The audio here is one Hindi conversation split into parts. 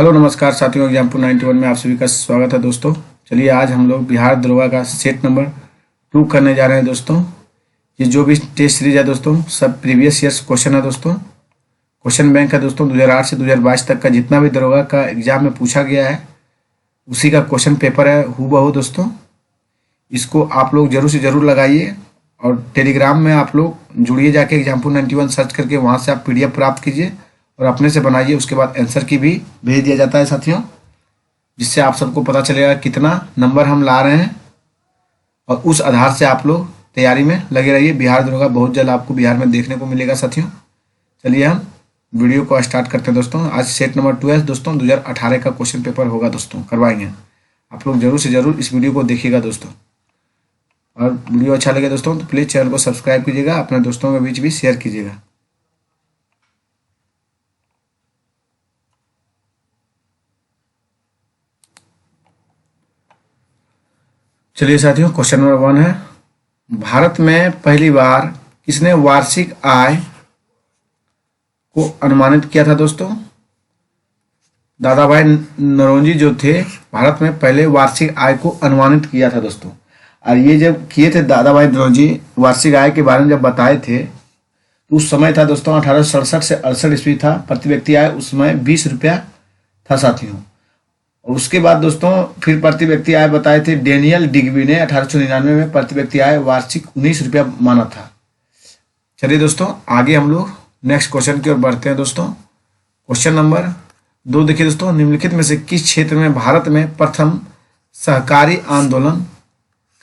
हेलो नमस्कार साथियों, एग्जाम्पल 91 में आप सभी का स्वागत है दोस्तों। चलिए आज हम लोग बिहार दरोगा का सेट नंबर 2 करने जा रहे हैं दोस्तों। ये जो भी टेस्ट सीरीज है दोस्तों सब प्रीवियस ईयर्स क्वेश्चन है दोस्तों। क्वेश्चन बैंक है दोस्तों 2008 से 2022 तक का जितना भी दरोगा का एग्जाम में पूछा गया है उसी का क्वेश्चन पेपर है हूबहू दोस्तों। इसको आप लोग जरूर से ज़रूर लगाइए और टेलीग्राम में आप लोग जुड़िए, जाके एग्जाम्पल 91 सर्च करके वहाँ से आप PDF प्राप्त कीजिए और अपने से बनाइए। उसके बाद आंसर की भी भेज दिया जाता है साथियों, जिससे आप सबको पता चलेगा कितना नंबर हम ला रहे हैं और उस आधार से आप लोग तैयारी में लगे रहिए। बिहार दरोगा बहुत जल्द आपको बिहार में देखने को मिलेगा साथियों। चलिए हम वीडियो को स्टार्ट करते हैं दोस्तों। आज सेट नंबर 2 है दोस्तों, 2018 का क्वेश्चन पेपर होगा दोस्तों, करवाएंगे। आप लोग जरूर से जरूर इस वीडियो को देखिएगा दोस्तों, और वीडियो अच्छा लगे दोस्तों तो प्लीज़ चैनल को सब्सक्राइब कीजिएगा, अपने दोस्तों के बीच भी शेयर कीजिएगा। चलिए साथियों, क्वेश्चन नंबर 1 है, भारत में पहली बार किसने वार्षिक आय को अनुमानित किया था दोस्तों? दादाभाई नौरोजी जो थे, भारत में पहले वार्षिक आय को अनुमानित किया था दोस्तों। और ये जब किए थे दादाभाई नौरोजी, वार्षिक आय के बारे में जब बताए थे तो उस समय था दोस्तों 1867 से 68 ईस्वी था। प्रति व्यक्ति आय उस समय 20 रुपया था साथियों। और उसके बाद दोस्तों फिर प्रति व्यक्ति आय बताए थे डेनियल डिग्बी ने 1899 में प्रति व्यक्ति आय वार्षिक 19 रुपया माना था। चलिए दोस्तों आगे हम लोग नेक्स्ट क्वेश्चन की ओर बढ़ते हैं दोस्तों। क्वेश्चन नंबर 2 देखिए दोस्तों, निम्नलिखित में से किस क्षेत्र में भारत में प्रथम सहकारी आंदोलन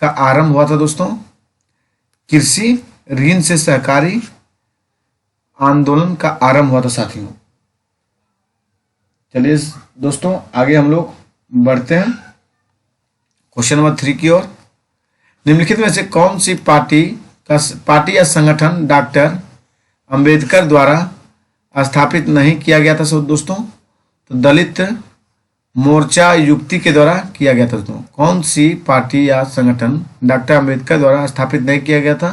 का आरंभ हुआ था दोस्तों? कृषि ऋण से सहकारी आंदोलन का आरंभ हुआ था साथियों। चलिए दोस्तों आगे हम लोग बढ़ते हैं क्वेश्चन नंबर 3 की ओर। निम्नलिखित में से कौन सी पार्टी या संगठन डॉक्टर अंबेडकर द्वारा स्थापित नहीं किया गया था दोस्तों? तो दलित मोर्चा युक्ति के द्वारा किया गया था दोस्तों। कौन सी पार्टी या संगठन डॉक्टर अंबेडकर द्वारा स्थापित नहीं किया गया था?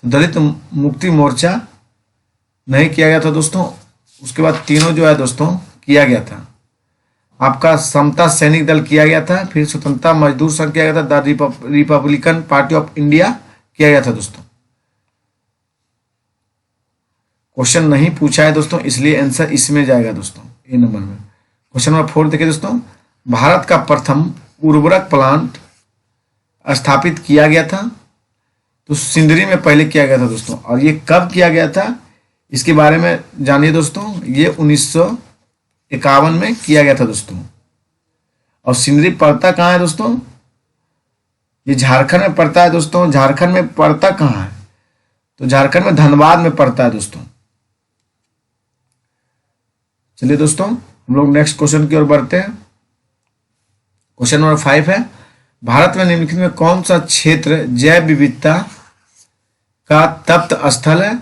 तो दलित मुक्ति मोर्चा नहीं किया गया था दोस्तों। उसके बाद तीनों जो है दोस्तों किया गया था। आपका समता सैनिक दल किया गया था, फिर स्वतंत्रता मजदूर संघ किया गया था, the Republican party of India किया गया था दोस्तों। क्वेश्चन नहीं पूछा है दोस्तों, इसलिए आंसर इसमें जाएगा दोस्तों, ए नंबर में। क्वेश्चन नंबर 4 देखिए दोस्तों, भारत का प्रथम उर्वरक प्लांट स्थापित किया गया था तो सिंदरी में पहले किया गया था दोस्तों। और ये कब किया गया था इसके बारे में जानिए दोस्तों। ये 1951 में किया गया था दोस्तों। और सिंदरी पड़ता कहाँ है दोस्तों? ये झारखंड में पड़ता है दोस्तों। झारखंड में पड़ता कहाँ है? तो झारखंड में धनबाद में पड़ता है दोस्तों। चलिए दोस्तों हम लोग नेक्स्ट क्वेश्चन की ओर बढ़ते हैं। क्वेश्चन नंबर 5 है, भारत में निम्नलिखित में कौन सा क्षेत्र जैव विविधता का तप्त स्थल है?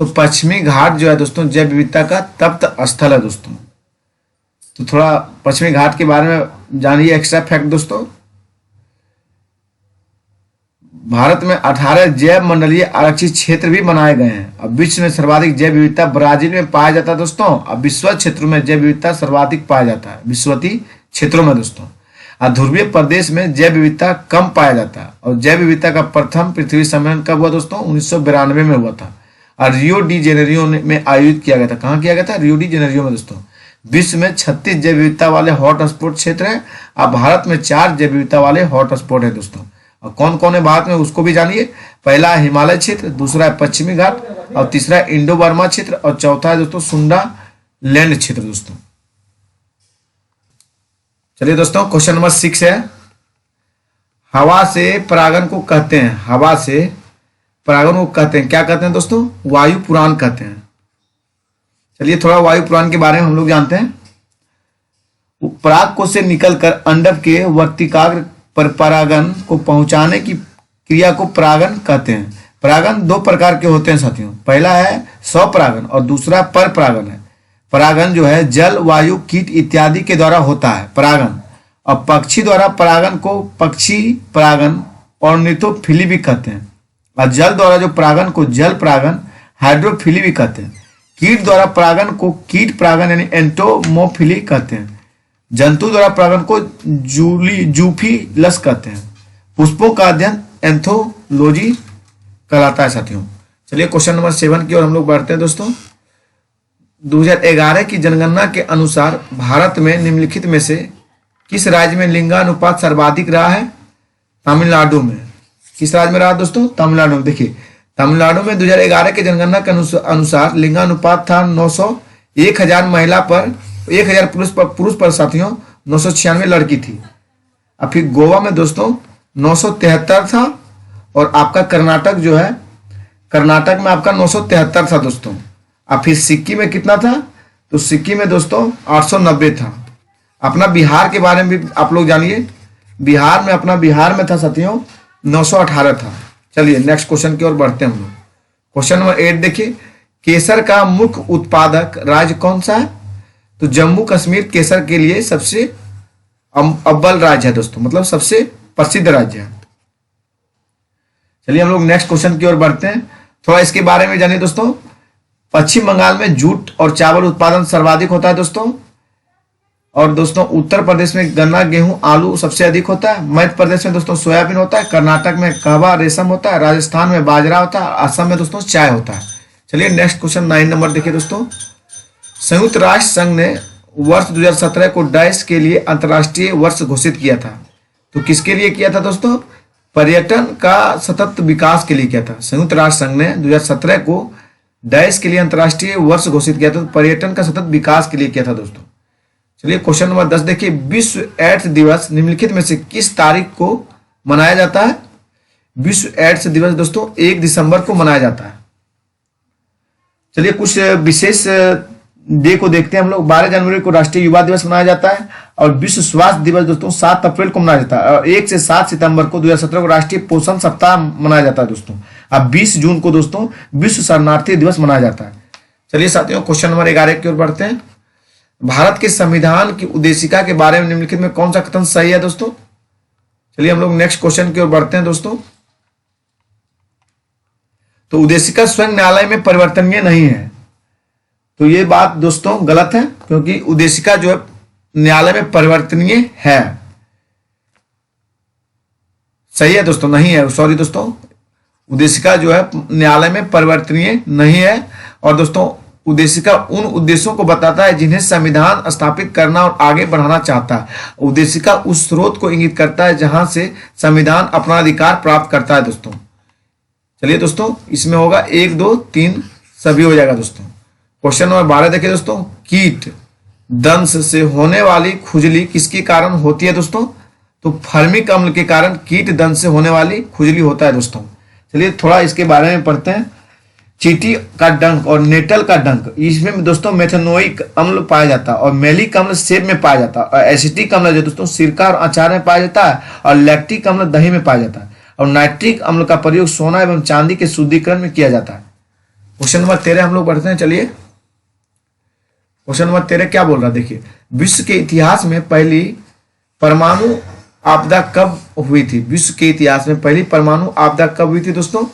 तो पश्चिमी घाट जो है दोस्तों जैव विविधता का तप्त स्थल है दोस्तों। तो थोड़ा पश्चिमी घाट के बारे में जानिए एक्स्ट्रा फैक्ट दोस्तों। भारत में 18 जैव मंडलीय आरक्षित क्षेत्र भी बनाए गए हैं। अब विश्व में सर्वाधिक जैव विविधता ब्राजील में पाया जाता है दोस्तों। अब विश्व क्षेत्रों में जैव विविधता सर्वाधिक पाया जाता है विश्वती क्षेत्रों में दोस्तों। और ध्रुवीय प्रदेश में जैव विविधता कम पाया जाता है। और जैव विविधता का प्रथम पृथ्वी सम्मेलन कब हुआ दोस्तों? 1992 में हुआ था और रियो डी जेनेरियो में आयोजित किया गया था। कहाँ किया गया था? रियो डी जेनेरियो में दोस्तों। विश्व में 36 जैव विविधता वाले हॉट स्पॉट क्षेत्र है और भारत में 4 जैव विविधता वाले हॉट स्पॉट है दोस्तों। और कौन कौन है भारत में उसको भी जानिए। पहला है हिमालय क्षेत्र, दूसरा है पश्चिमी घाट, और तीसरा है इंडो बर्मा क्षेत्र, और चौथा है दोस्तों सुंडा लैंड क्षेत्र दोस्तों। चलिए दोस्तों क्वेश्चन नंबर 6 है, हवा से परागन को कहते हैं। हवा से परागन को कहते हैं, क्या कहते हैं दोस्तों? वायु पुराण कहते हैं। चलिए थोड़ा वायु पुराण के बारे में हम लोग जानते हैं। परागकोश से निकलकर अंडक के वर्तिकाग्र पर परागन को पहुंचाने की क्रिया को परागन कहते हैं। परागन 2 प्रकार के होते हैं साथियों। पहला है स्वपरागन और दूसरा पर परागन है। परागन जो है जल, वायु, कीट इत्यादि के द्वारा होता है परागन। और पक्षी द्वारा परागन को पक्षी परागन ऑर्निथोफिली भी कहते हैं। और जल द्वारा जो परागन को जल परागन हाइड्रोफिली भी कहते हैं। कीट द्वारा परागन को कीट परागन यानी एंटोमोफिली कहते हैं। जंतु द्वारा परागण को जूफिलस कहते हैं। पुष्पों का अध्ययन एंथोलॉजी कहलाता है साथियों। चलिए क्वेश्चन नंबर 7 की ओर हम लोग बढ़ते हैं दोस्तों। 2011 की जनगणना के अनुसार भारत में निम्नलिखित में से किस राज्य में लिंगानुपात सर्वाधिक रहा है? तमिलनाडु में। किस राज्य में रहा दोस्तों? तमिलनाडु में। देखिए तमिलनाडु में 2011 के जनगणना के अनुसार लिंगानुपात था 900, 1000 महिला पर 1000 पुरुष पर साथियों 996 लड़की थी। अब फिर गोवा में दोस्तों 973 था, और आपका कर्नाटक जो है, कर्नाटक में आपका 973 था दोस्तों। अब फिर सिक्किम में कितना था? तो सिक्किम में दोस्तों 890 था। अपना बिहार के बारे में भी आप लोग जानिए। बिहार में था साथियों 918 था। चलिए नेक्स्ट क्वेश्चन की ओर बढ़ते हैं हम लोग। क्वेश्चन नंबर 8 देखिए, केसर का मुख्य उत्पादक राज्य कौन सा है? तो जम्मू कश्मीर केसर के लिए सबसे अव्वल राज्य है दोस्तों, मतलब सबसे प्रसिद्ध राज्य है। चलिए हम लोग नेक्स्ट क्वेश्चन की ओर बढ़ते हैं। थोड़ा इसके बारे में जानिए दोस्तों। पश्चिम बंगाल में जूट और चावल उत्पादन सर्वाधिक होता है दोस्तों। और दोस्तों उत्तर प्रदेश में गन्ना, गेहूं, आलू सबसे अधिक होता है। मध्य प्रदेश में दोस्तों सोयाबीन होता है। कर्नाटक में कहवा, रेशम होता है। राजस्थान में बाजरा होता है। असम में दोस्तों चाय होता है। चलिए नेक्स्ट क्वेश्चन 9 नंबर देखिए दोस्तों। संयुक्त राष्ट्र संघ ने वर्ष 2017 को डैश के लिए अंतर्राष्ट्रीय वर्ष घोषित किया था। तो किसके लिए किया था दोस्तों? पर्यटन का सतत विकास के लिए किया था। संयुक्त राष्ट्र संघ ने 2017 को डैश के लिए अंतर्राष्ट्रीय वर्ष घोषित किया था, पर्यटन का सतत विकास के लिए किया था दोस्तों। चलिए क्वेश्चन नंबर 10 देखिए, विश्व एड्स दिवस निम्नलिखित में से किस तारीख को मनाया जाता है? विश्व एड्स दिवस दोस्तों 1 दिसंबर को मनाया जाता है। चलिए कुछ विशेष डे को देखते हैं हम लोग। 12 जनवरी को राष्ट्रीय युवा दिवस मनाया जाता है, और विश्व स्वास्थ्य दिवस दोस्तों 7 अप्रैल को मनाया जाता है, और 1 से 7 सितंबर को 2017 को राष्ट्रीय पोषण सप्ताह मनाया जाता है दोस्तों। अब 20 जून को दोस्तों विश्व शरणार्थी दिवस मनाया जाता है। चलिए साथियों क्वेश्चन नंबर 11 की ओर बढ़ते हैं। भारत के संविधान की उद्देशिका के बारे में निम्नलिखित में कौन सा कथन सही है दोस्तों? चलिए हम लोग नेक्स्ट क्वेश्चन की ओर बढ़ते हैं दोस्तों। तो उद्देशिका स्वयं न्यायालय में परिवर्तनीय नहीं है। तो ये बात दोस्तों गलत है, क्योंकि उद्देशिका जो है न्यायालय में परिवर्तनीय है। सही है दोस्तों? नहीं है, सॉरी दोस्तों, उद्देशिका जो है न्यायालय में परिवर्तनीय नहीं है। और दोस्तों उद्देशिका उन उद्देश्यों को बताता है जिन्हें संविधान स्थापित करना और आगे बढ़ाना चाहता है। उद्देशिका उस स्रोत को इंगित करता है जहां से संविधान अपना अधिकार प्राप्त करता है दोस्तों। चलिए दोस्तों इसमें होगा 1, 2, 3 सभी हो जाएगा दोस्तों। क्वेश्चन नंबर 12 देखिए दोस्तों, कीट दंश से होने वाली खुजली किसके कारण होती है दोस्तों? तो फर्मिक अम्ल के कारण कीट दंश से होने वाली खुजली होता है दोस्तों। चलिए थोड़ा इसके बारे में पढ़ते हैं। चींटी का डंक और नेटल का डंक, इसमें दोस्तों मेथनोइक अम्ल पाया जाता है, और मेलिक अम्ल सेब में पाया जाता है, और एसिटिक अम्ल जो दोस्तों सिरका और अचार में पाया जाता है, और लैक्टिक अम्ल दही में पाया जाता है, और नाइट्रिक अम्ल का प्रयोग सोना एवं चांदी के शुद्धिकरण में किया जाता है। क्वेश्चन नंबर 13 हम लोग पढ़ते हैं। चलिए क्वेश्चन नंबर 13 क्या बोल रहा है देखिए, विश्व के इतिहास में पहली परमाणु आपदा कब हुई थी? विश्व के इतिहास में पहली परमाणु आपदा कब हुई थी दोस्तों?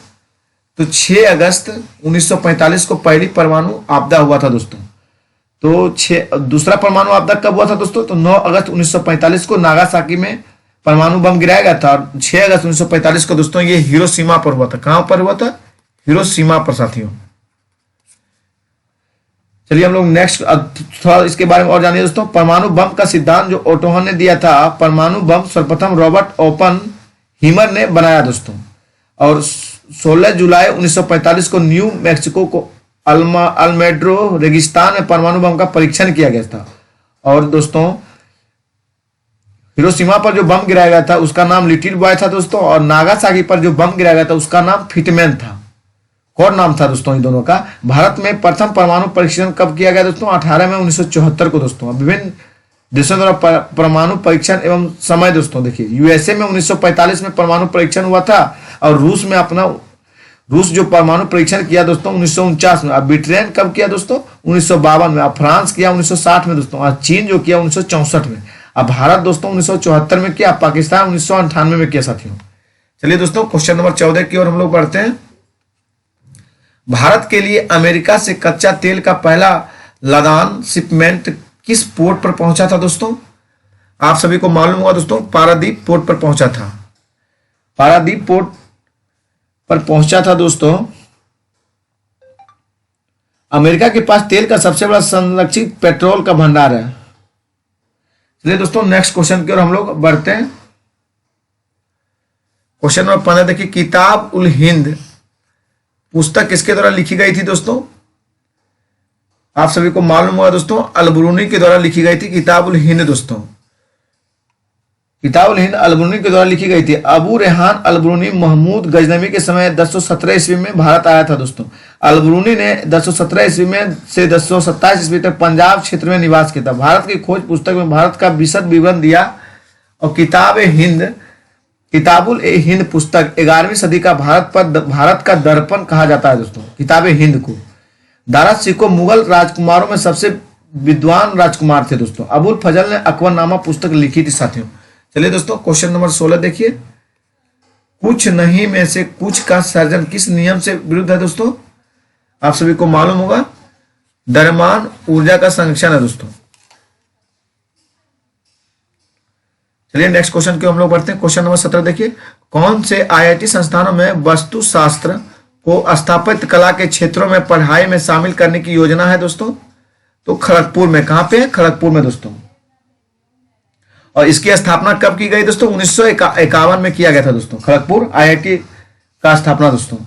तो 6 अगस्त 1945 को पहली परमाणु आपदा हुआ था दोस्तों। तो दूसरा परमाणु आपदा कब हुआ था दोस्तों? तो 9 अगस्त 1945 को नागासाकी में परमाणु बम गिराया गया था, और 6 अगस्त 1945 को दोस्तों ये हिरोशिमा पर हुआ था। कहां पर हुआ था? हिरोशिमा पर साथियों। चलिए हम लोग नेक्स्ट थोड़ा इसके बारे में और जानिए दोस्तों। परमाणु बम का सिद्धांत जो ओटोहन ने दिया था, परमाणु बम सर्वप्रथम रॉबर्ट ओपन हीमर ने बनाया दोस्तों, और 16 जुलाई 1945 को न्यू मैक्सिको को अल्मेड्रो रेगिस्तान में परमाणु बम का परीक्षण किया गया था। और दोस्तों हिरोशिमा पर जो बम गिराया गया था उसका नाम लिटिल बॉय था दोस्तों, और नागासाकी पर जो बम गिराया गया था उसका नाम फिटमैन था। कौन नाम था दोस्तों इन दोनों का? भारत में प्रथम परमाणु परीक्षण कब किया गया दोस्तों? 18 मई 1974 को दोस्तों। विभिन्न देशों द्वारा परमाणु परीक्षण एवं समय दोस्तों देखिए, यूएसए में 1945 में परमाणु परीक्षण हुआ था, और रूस जो परमाणु परीक्षण किया दोस्तों 1949 में। अब ब्रिटेन कब किया दोस्तों? 1952 में। अब फ्रांस किया 1960 में दोस्तों, और चीन जो किया 1964 में। अब भारत दोस्तों 1974 में किया, पाकिस्तान 1998 में किया साथियों। चलिए दोस्तों क्वेश्चन नंबर 14 की ओर हम लोग बढ़ते हैं। भारत के लिए अमेरिका से कच्चा तेल का पहला लदान शिपमेंट किस पोर्ट पर पहुंचा था दोस्तों? आप सभी को मालूम होगा दोस्तों, पारादीप पोर्ट पर पहुंचा था। पारादीप पोर्ट पर पहुंचा था दोस्तों। अमेरिका के पास तेल का सबसे बड़ा संरक्षित पेट्रोल का भंडार है। चलिए दोस्तों नेक्स्ट क्वेश्चन की ओर हम लोग बढ़ते हैं। क्वेश्चन नंबर 15 देखिए, किताब उल हिंद पुस्तक किसके द्वारा लिखी गई थी दोस्तों? आप सभी को मालूम होगा दोस्तों, अल-बरूनी के द्वारा लिखी गई थी किताब उल हिंद दोस्तों। किताब उल हिंद अल-बरूनी के द्वारा लिखी गई थी। अबू रेहान अल-बरूनी महमूद गजनवी के समय 1017 ईस्वी में भारत आया था दोस्तों। अल-बरूनी ने 1017 ईस्वी में से 1027 ईस्वी तक पंजाब क्षेत्र में निवास किया था। भारत की खोज पुस्तक में भारत का विशद विवरण दिया और किताबुल हिंद पुस्तक 11वीं सदी का भारत का दर्पण कहा जाता है दोस्तों, किताब हिंद को। दारा शिकोह मुगल राजकुमारों में सबसे विद्वान राजकुमार थे दोस्तों। अबुल फजल ने अकबरनामा पुस्तक लिखी थी साथियों। चलिए दोस्तों क्वेश्चन नंबर 16 देखिए, कुछ नहीं में से कुछ का सर्जन किस नियम से विरुद्ध है दोस्तों? आप सभी को मालूम होगा, द्रव्यमान ऊर्जा का संरक्षण है दोस्तों। चलिए नेक्स्ट क्वेश्चन की हम लोग बढ़ते हैं। क्वेश्चन नंबर 17 देखिए, कौन से आईआईटी संस्थानों में वास्तुशास्त्र को स्थापत्य कला के क्षेत्रों में पढ़ाई में शामिल करने की योजना है दोस्तों? तो खड़गपुर में। कहां पे है? खड़गपुर में दोस्तों। और इसकी स्थापना कब की गई दोस्तों? 1951 में किया गया था दोस्तों, खड़गपुर आईआईटी का स्थापना दोस्तों।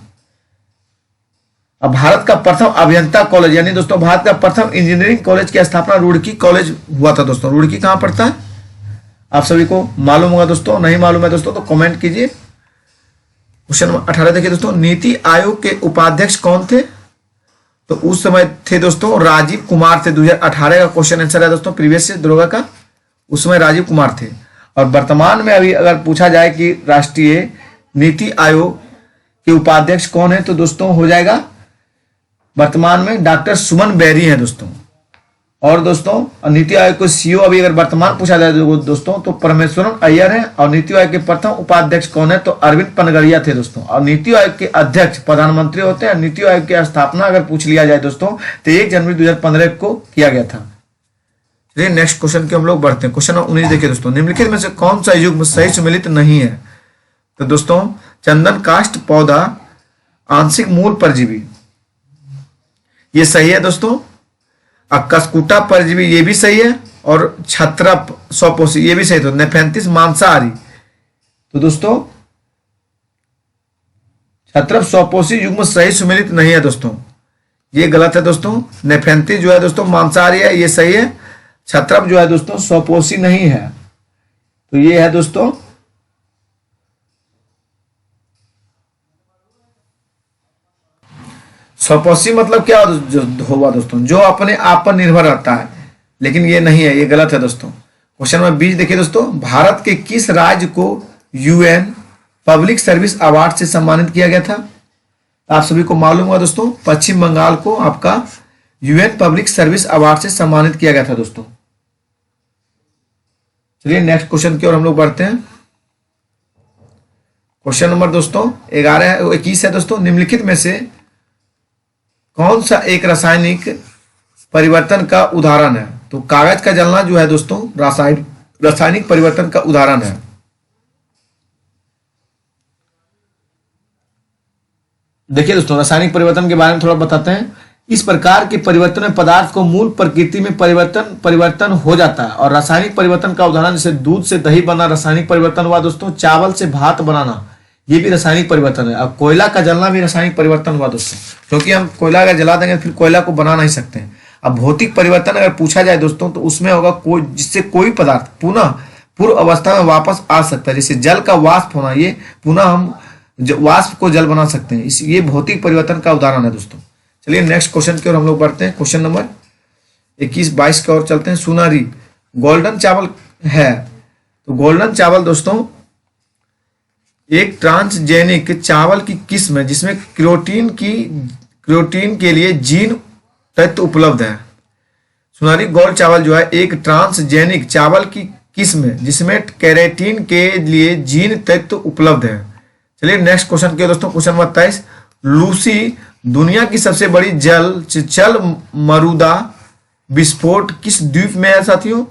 अब भारत का प्रथम अभियंता कॉलेज यानी दोस्तों भारत का प्रथम इंजीनियरिंग कॉलेज की स्थापना रुड़की कॉलेज हुआ था दोस्तों। रुड़की कहां पड़ता है? आप सभी को मालूम होगा दोस्तों, नहीं मालूम है दोस्तों तो कमेंट कीजिए। क्वेश्चन नंबर 18 देखिए दोस्तों, नीति आयोग के उपाध्यक्ष कौन थे? तो उस समय थे दोस्तों राजीव कुमार थे। 2018 का क्वेश्चन आंसर है दोस्तों, प्रीवियस दरोगा का। उस समय राजीव कुमार थे। और वर्तमान में अभी अगर पूछा जाए कि राष्ट्रीय नीति आयोग के उपाध्यक्ष कौन है, तो दोस्तों हो जाएगा वर्तमान में डॉक्टर सुमन बेरी हैं दोस्तों। और दोस्तों नीति आयोग को सीईओ अभी अगर वर्तमान पूछा जाए दोस्तों तो परमेश्वरन अय्यर है। और नीति आयोग के प्रथम उपाध्यक्ष कौन है? तो अरविंद पनगड़िया थे दोस्तों। और नीति आयोग के अध्यक्ष प्रधानमंत्री होते हैं। नीति आयोग की स्थापना अगर पूछ लिया जाए दोस्तों तो 1 जनवरी 2015 को किया गया था। चलिए नेक्स्ट क्वेश्चन की हम लोग बढ़ते हैं। क्वेश्चन 19 देखिए दोस्तों, निम्नलिखित में से कौन सा युग्म सही सम्मिलित नहीं है? तो दोस्तों चंदन काष्ठ पौधा आंशिक मूल परजीवी, ये सही है दोस्तों। कसकुटा परजीवी ये भी सही है। और छत्रप स्वपोषी ये भी सही है। तो नेफेंथिस मांसाहारी, तो दोस्तों छत्रप स्वपोषी युग्म सही सम्मिलित नहीं है दोस्तों, ये गलत है दोस्तों। नेफेंथिस जो है दोस्तों मांसाहारी है, ये सही है। छत्रप जो है दोस्तों स्वपोषी नहीं है, तो ये है दोस्तों स्वपोषी मतलब क्या होगा दोस्तों? जो अपने आप पर निर्भर रहता है, लेकिन ये नहीं है, ये गलत है दोस्तों। क्वेश्चन नंबर 20 देखिए दोस्तों, भारत के किस राज्य को यूएन पब्लिक सर्विस अवार्ड से सम्मानित किया गया था? आप सभी को मालूम होगा दोस्तों, पश्चिम बंगाल को आपका यूएन पब्लिक सर्विस अवार्ड से सम्मानित किया गया था दोस्तों। चलिए नेक्स्ट क्वेश्चन की ओर हम लोग बढ़ते हैं। क्वेश्चन नंबर दोस्तों 21 है दोस्तों, निम्नलिखित में से कौन सा एक रासायनिक परिवर्तन का उदाहरण है? तो कागज का जलना जो है दोस्तों रासायनिक परिवर्तन का उदाहरण है। देखिए दोस्तों रासायनिक परिवर्तन के बारे में थोड़ा बताते हैं। इस प्रकार के परिवर्तन में पदार्थ को मूल प्रकृति में परिवर्तन हो जाता है। और रासायनिक परिवर्तन का उदाहरण जैसे दूध से दही बनना रासायनिक परिवर्तन हुआ दोस्तों। चावल से भात बनाना ये भी रासायनिक परिवर्तन है। अब कोयला का जलना भी रासायनिक परिवर्तन हुआ दोस्तों, क्योंकि हम कोयला अगर जला देंगे फिर कोयला को बना नहीं सकते हैं। अब भौतिक परिवर्तन अगर पूछा जाए दोस्तों तो उसमें होगा जिससे कोई पदार्थ पुनः पूर्व अवस्था में वापस आ सकता है। जैसे जल का वाष्प होना, ये पुनः हम वाष्प को जल बना सकते हैं, ये भौतिक परिवर्तन का उदाहरण है दोस्तों। चलिए नेक्स्ट क्वेश्चन की ओर हम लोग बढ़ते हैं। क्वेश्चन नंबर 21-22 की ओर चलते हैं। सुनारी गोल्डन चावल है, तो गोल्डन चावल दोस्तों एक ट्रांसजेनिक चावल की किस्म है जिसमें क्रोटीन के लिए जीन तत्व उपलब्ध है। सुनारी गोल्ड चावल जो है एक ट्रांसजेनिक चावल की किस्म है जिसमें कैरेटीन के लिए जीन तत्व उपलब्ध है। चलिए नेक्स्ट क्वेश्चन के दोस्तों, क्वेश्चन नंबर 23, लूसी दुनिया की सबसे बड़ी जल मरुदा विस्फोट किस द्वीप में है साथियों?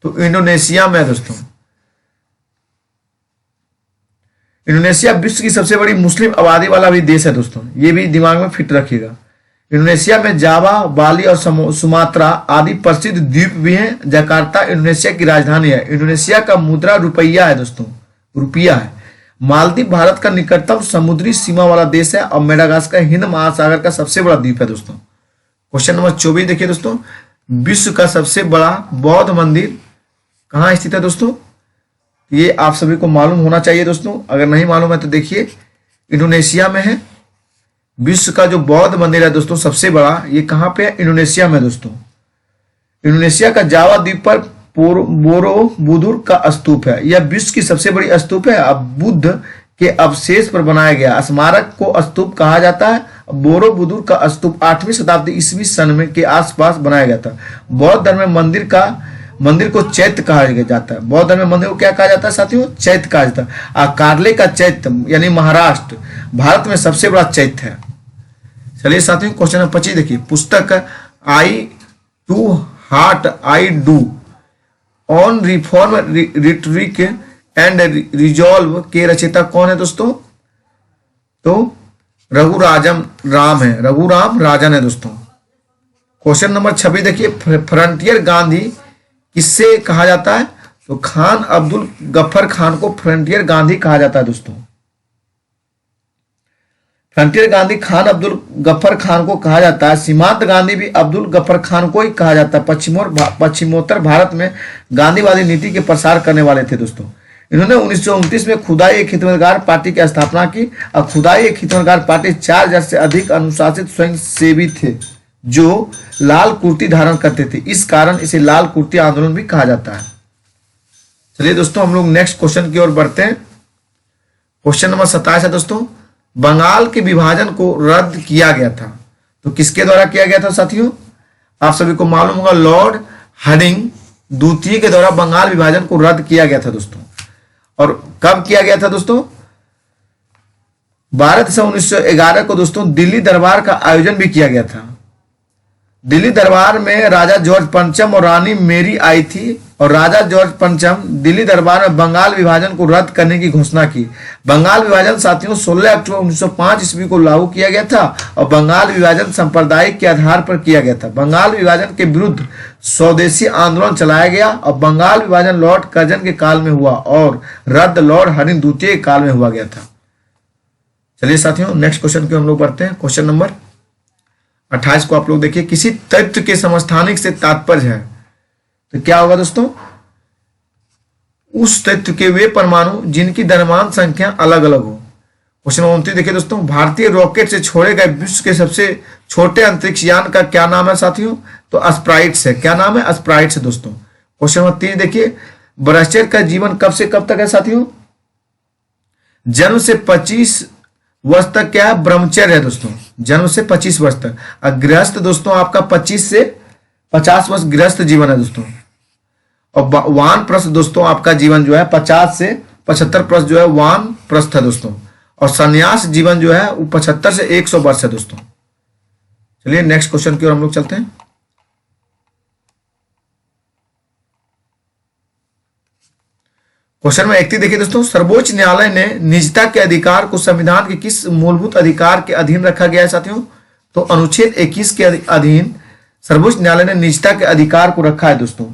तो इंडोनेशिया में है दोस्तों। इंडोनेशिया विश्व की सबसे बड़ी मुस्लिम आबादी वाला भी देश है दोस्तों, ये भी दिमाग में फिट रखिएगा। इंडोनेशिया में जावा, बाली और सुमात्रा आदि प्रसिद्ध द्वीप भी हैं। जकार्ता इंडोनेशिया की राजधानी है। इंडोनेशिया का मुद्रा रुपया है दोस्तों, रुपया है। मालदीव भारत का निकटतम समुद्री सीमा वाला देश है और मेडागास्कर हिंद महासागर का सबसे बड़ा द्वीप है दोस्तों। क्वेश्चन नंबर 24 देखिए दोस्तों, विश्व का सबसे बड़ा बौद्ध मंदिर कहाँ स्थित है दोस्तों? ये आप सभी को मालूम होना चाहिए दोस्तों, अगर नहीं मालूम है तो देखिए, इंडोनेशिया में है। विश्व का जो बौद्ध मंदिर है दोस्तों सबसे बड़ा, ये कहाँ पे है? इंडोनेशिया में दोस्तों। इंडोनेशिया का जावा द्वीप पर बोरोबुदुर का स्तूप है। यह विश्व की सबसे बड़ी स्तूप है। अब बुद्ध के अवशेष पर बनाया गया स्मारक को स्तूप कहा जाता है। बोरोबुदुर का स्तूप 8वीं शताब्दी ईस्वी सन में के आसपास बनाया गया था। बौद्ध धर्म में मंदिर को चैत्य कहा जाता है। बौद्ध धर्म में मंदिर को क्या कहा जाता है साथियों? चैत्य कहा जाता है। कार्ले का चैत्य यानी महाराष्ट्र भारत में सबसे बड़ा चैत्य है। चलिए साथियों, क्वेश्चन नंबर 25 देखिए, पुस्तक I to heart I do on reform rhetoric and resolve के रचयिता कौन है दोस्तों? तो रघुराम राजन है दोस्तों। क्वेश्चन नंबर 26 देखिए, फ्रंटियर गांधी किससे कहा जाता है? तो खान अब्दुल गफ्फर खान को फ्रंटियर गांधी कहा जाता है दोस्तों। फ्रंटियर गांधी खान अब्दुल गफ्फर खान को कहा जाता है। सीमांत गांधी भी अब्दुल गफ्फर खान को ही कहा जाता है। पश्चिमोत्तर भारत में गांधीवादी नीति के प्रसार करने वाले थे दोस्तों। इन्होंने 1929 में खुदाई एक खिदमतगार पार्टी की स्थापना की और खुदाई एक खिदमतगार पार्टी 4000 से अधिक अनुशासित स्वयंसेवी थे जो लाल कुर्ती धारण करते थे। इस कारण इसे लाल कुर्ती आंदोलन भी कहा जाता है। चलिए दोस्तों, हम लोग नेक्स्ट क्वेश्चन की ओर बढ़ते हैं। क्वेश्चन नंबर 27 है दोस्तों, बंगाल के विभाजन को रद्द किया गया था। तो किसके द्वारा किया गया था साथियों? आप सभी को मालूम होगा, लॉर्ड हार्डिंग द्वितीय के द्वारा बंगाल विभाजन को रद्द किया गया था दोस्तों। और कब किया गया था दोस्तों? 12 दिसंबर 1911 को दोस्तों दिल्ली दरबार का आयोजन भी किया गया था। दिल्ली दरबार में राजा जॉर्ज पंचम और रानी मेरी आई थी और राजा जॉर्ज पंचम दिल्ली दरबार में बंगाल विभाजन को रद्द करने की घोषणा की। बंगाल विभाजन साथियों 16 अक्टूबर 1905 ईस्वी को लागू किया गया था और बंगाल विभाजन सांप्रदायिक के आधार पर किया गया था। बंगाल विभाजन के विरुद्ध स्वदेशी आंदोलन चलाया गया और बंगाल विभाजन लॉर्ड कर्जन के काल में हुआ और रद्द लॉर्ड हार्डिंग द्वितीय के काल में हुआ गया था। चलिए साथियों, नेक्स्ट क्वेश्चन की हम लोग बढ़ते हैं। क्वेश्चन नंबर 28 को आप लोग देखिए, किसी तत्व के समस्थानिक से तात्पर्य है तो क्या होगा दोस्तों? उस तत्व के वे परमाणु जिनकी द्रव्यमान संख्या अलग अलग हो। क्वेश्चन 29 देखिए दोस्तों, भारतीय रॉकेट से छोड़े गए विश्व के सबसे छोटे अंतरिक्ष यान का क्या नाम है साथियों? तो एस्पिराइट्स है। क्या नाम है? एस्पिराइट्स है दोस्तों। क्वेश्चन नंबर 30 देखिए, ब्रह्मचर्य का जीवन कब से कब तक है साथियों? जन्म से 25 वर्ष तक क्या है? ब्रह्मचर्य है दोस्तों, जन्म से 25 वर्ष तक। और गृहस्थ दोस्तों आपका 25 से 50 वर्ष गृहस्थ जीवन है दोस्तों। और वानप्रस्थ दोस्तों आपका जीवन जो है 50 से 75 वर्ष जो है वानप्रस्थ है दोस्तों। और संन्यास जीवन जो है वो 75 से 100 वर्ष है दोस्तों। चलिए नेक्स्ट क्वेश्चन की ओर हम लोग चलते हैं। क्वेश्चन में 31 देखिए दोस्तों, सर्वोच्च न्यायालय ने निजता के अधिकार को संविधान के किस मूलभूत अधिकार के अधीन रखा गया है साथियों? तो अनुच्छेद 21 के अधीन सर्वोच्च न्यायालय ने निजता के अधिकार को रखा है दोस्तों।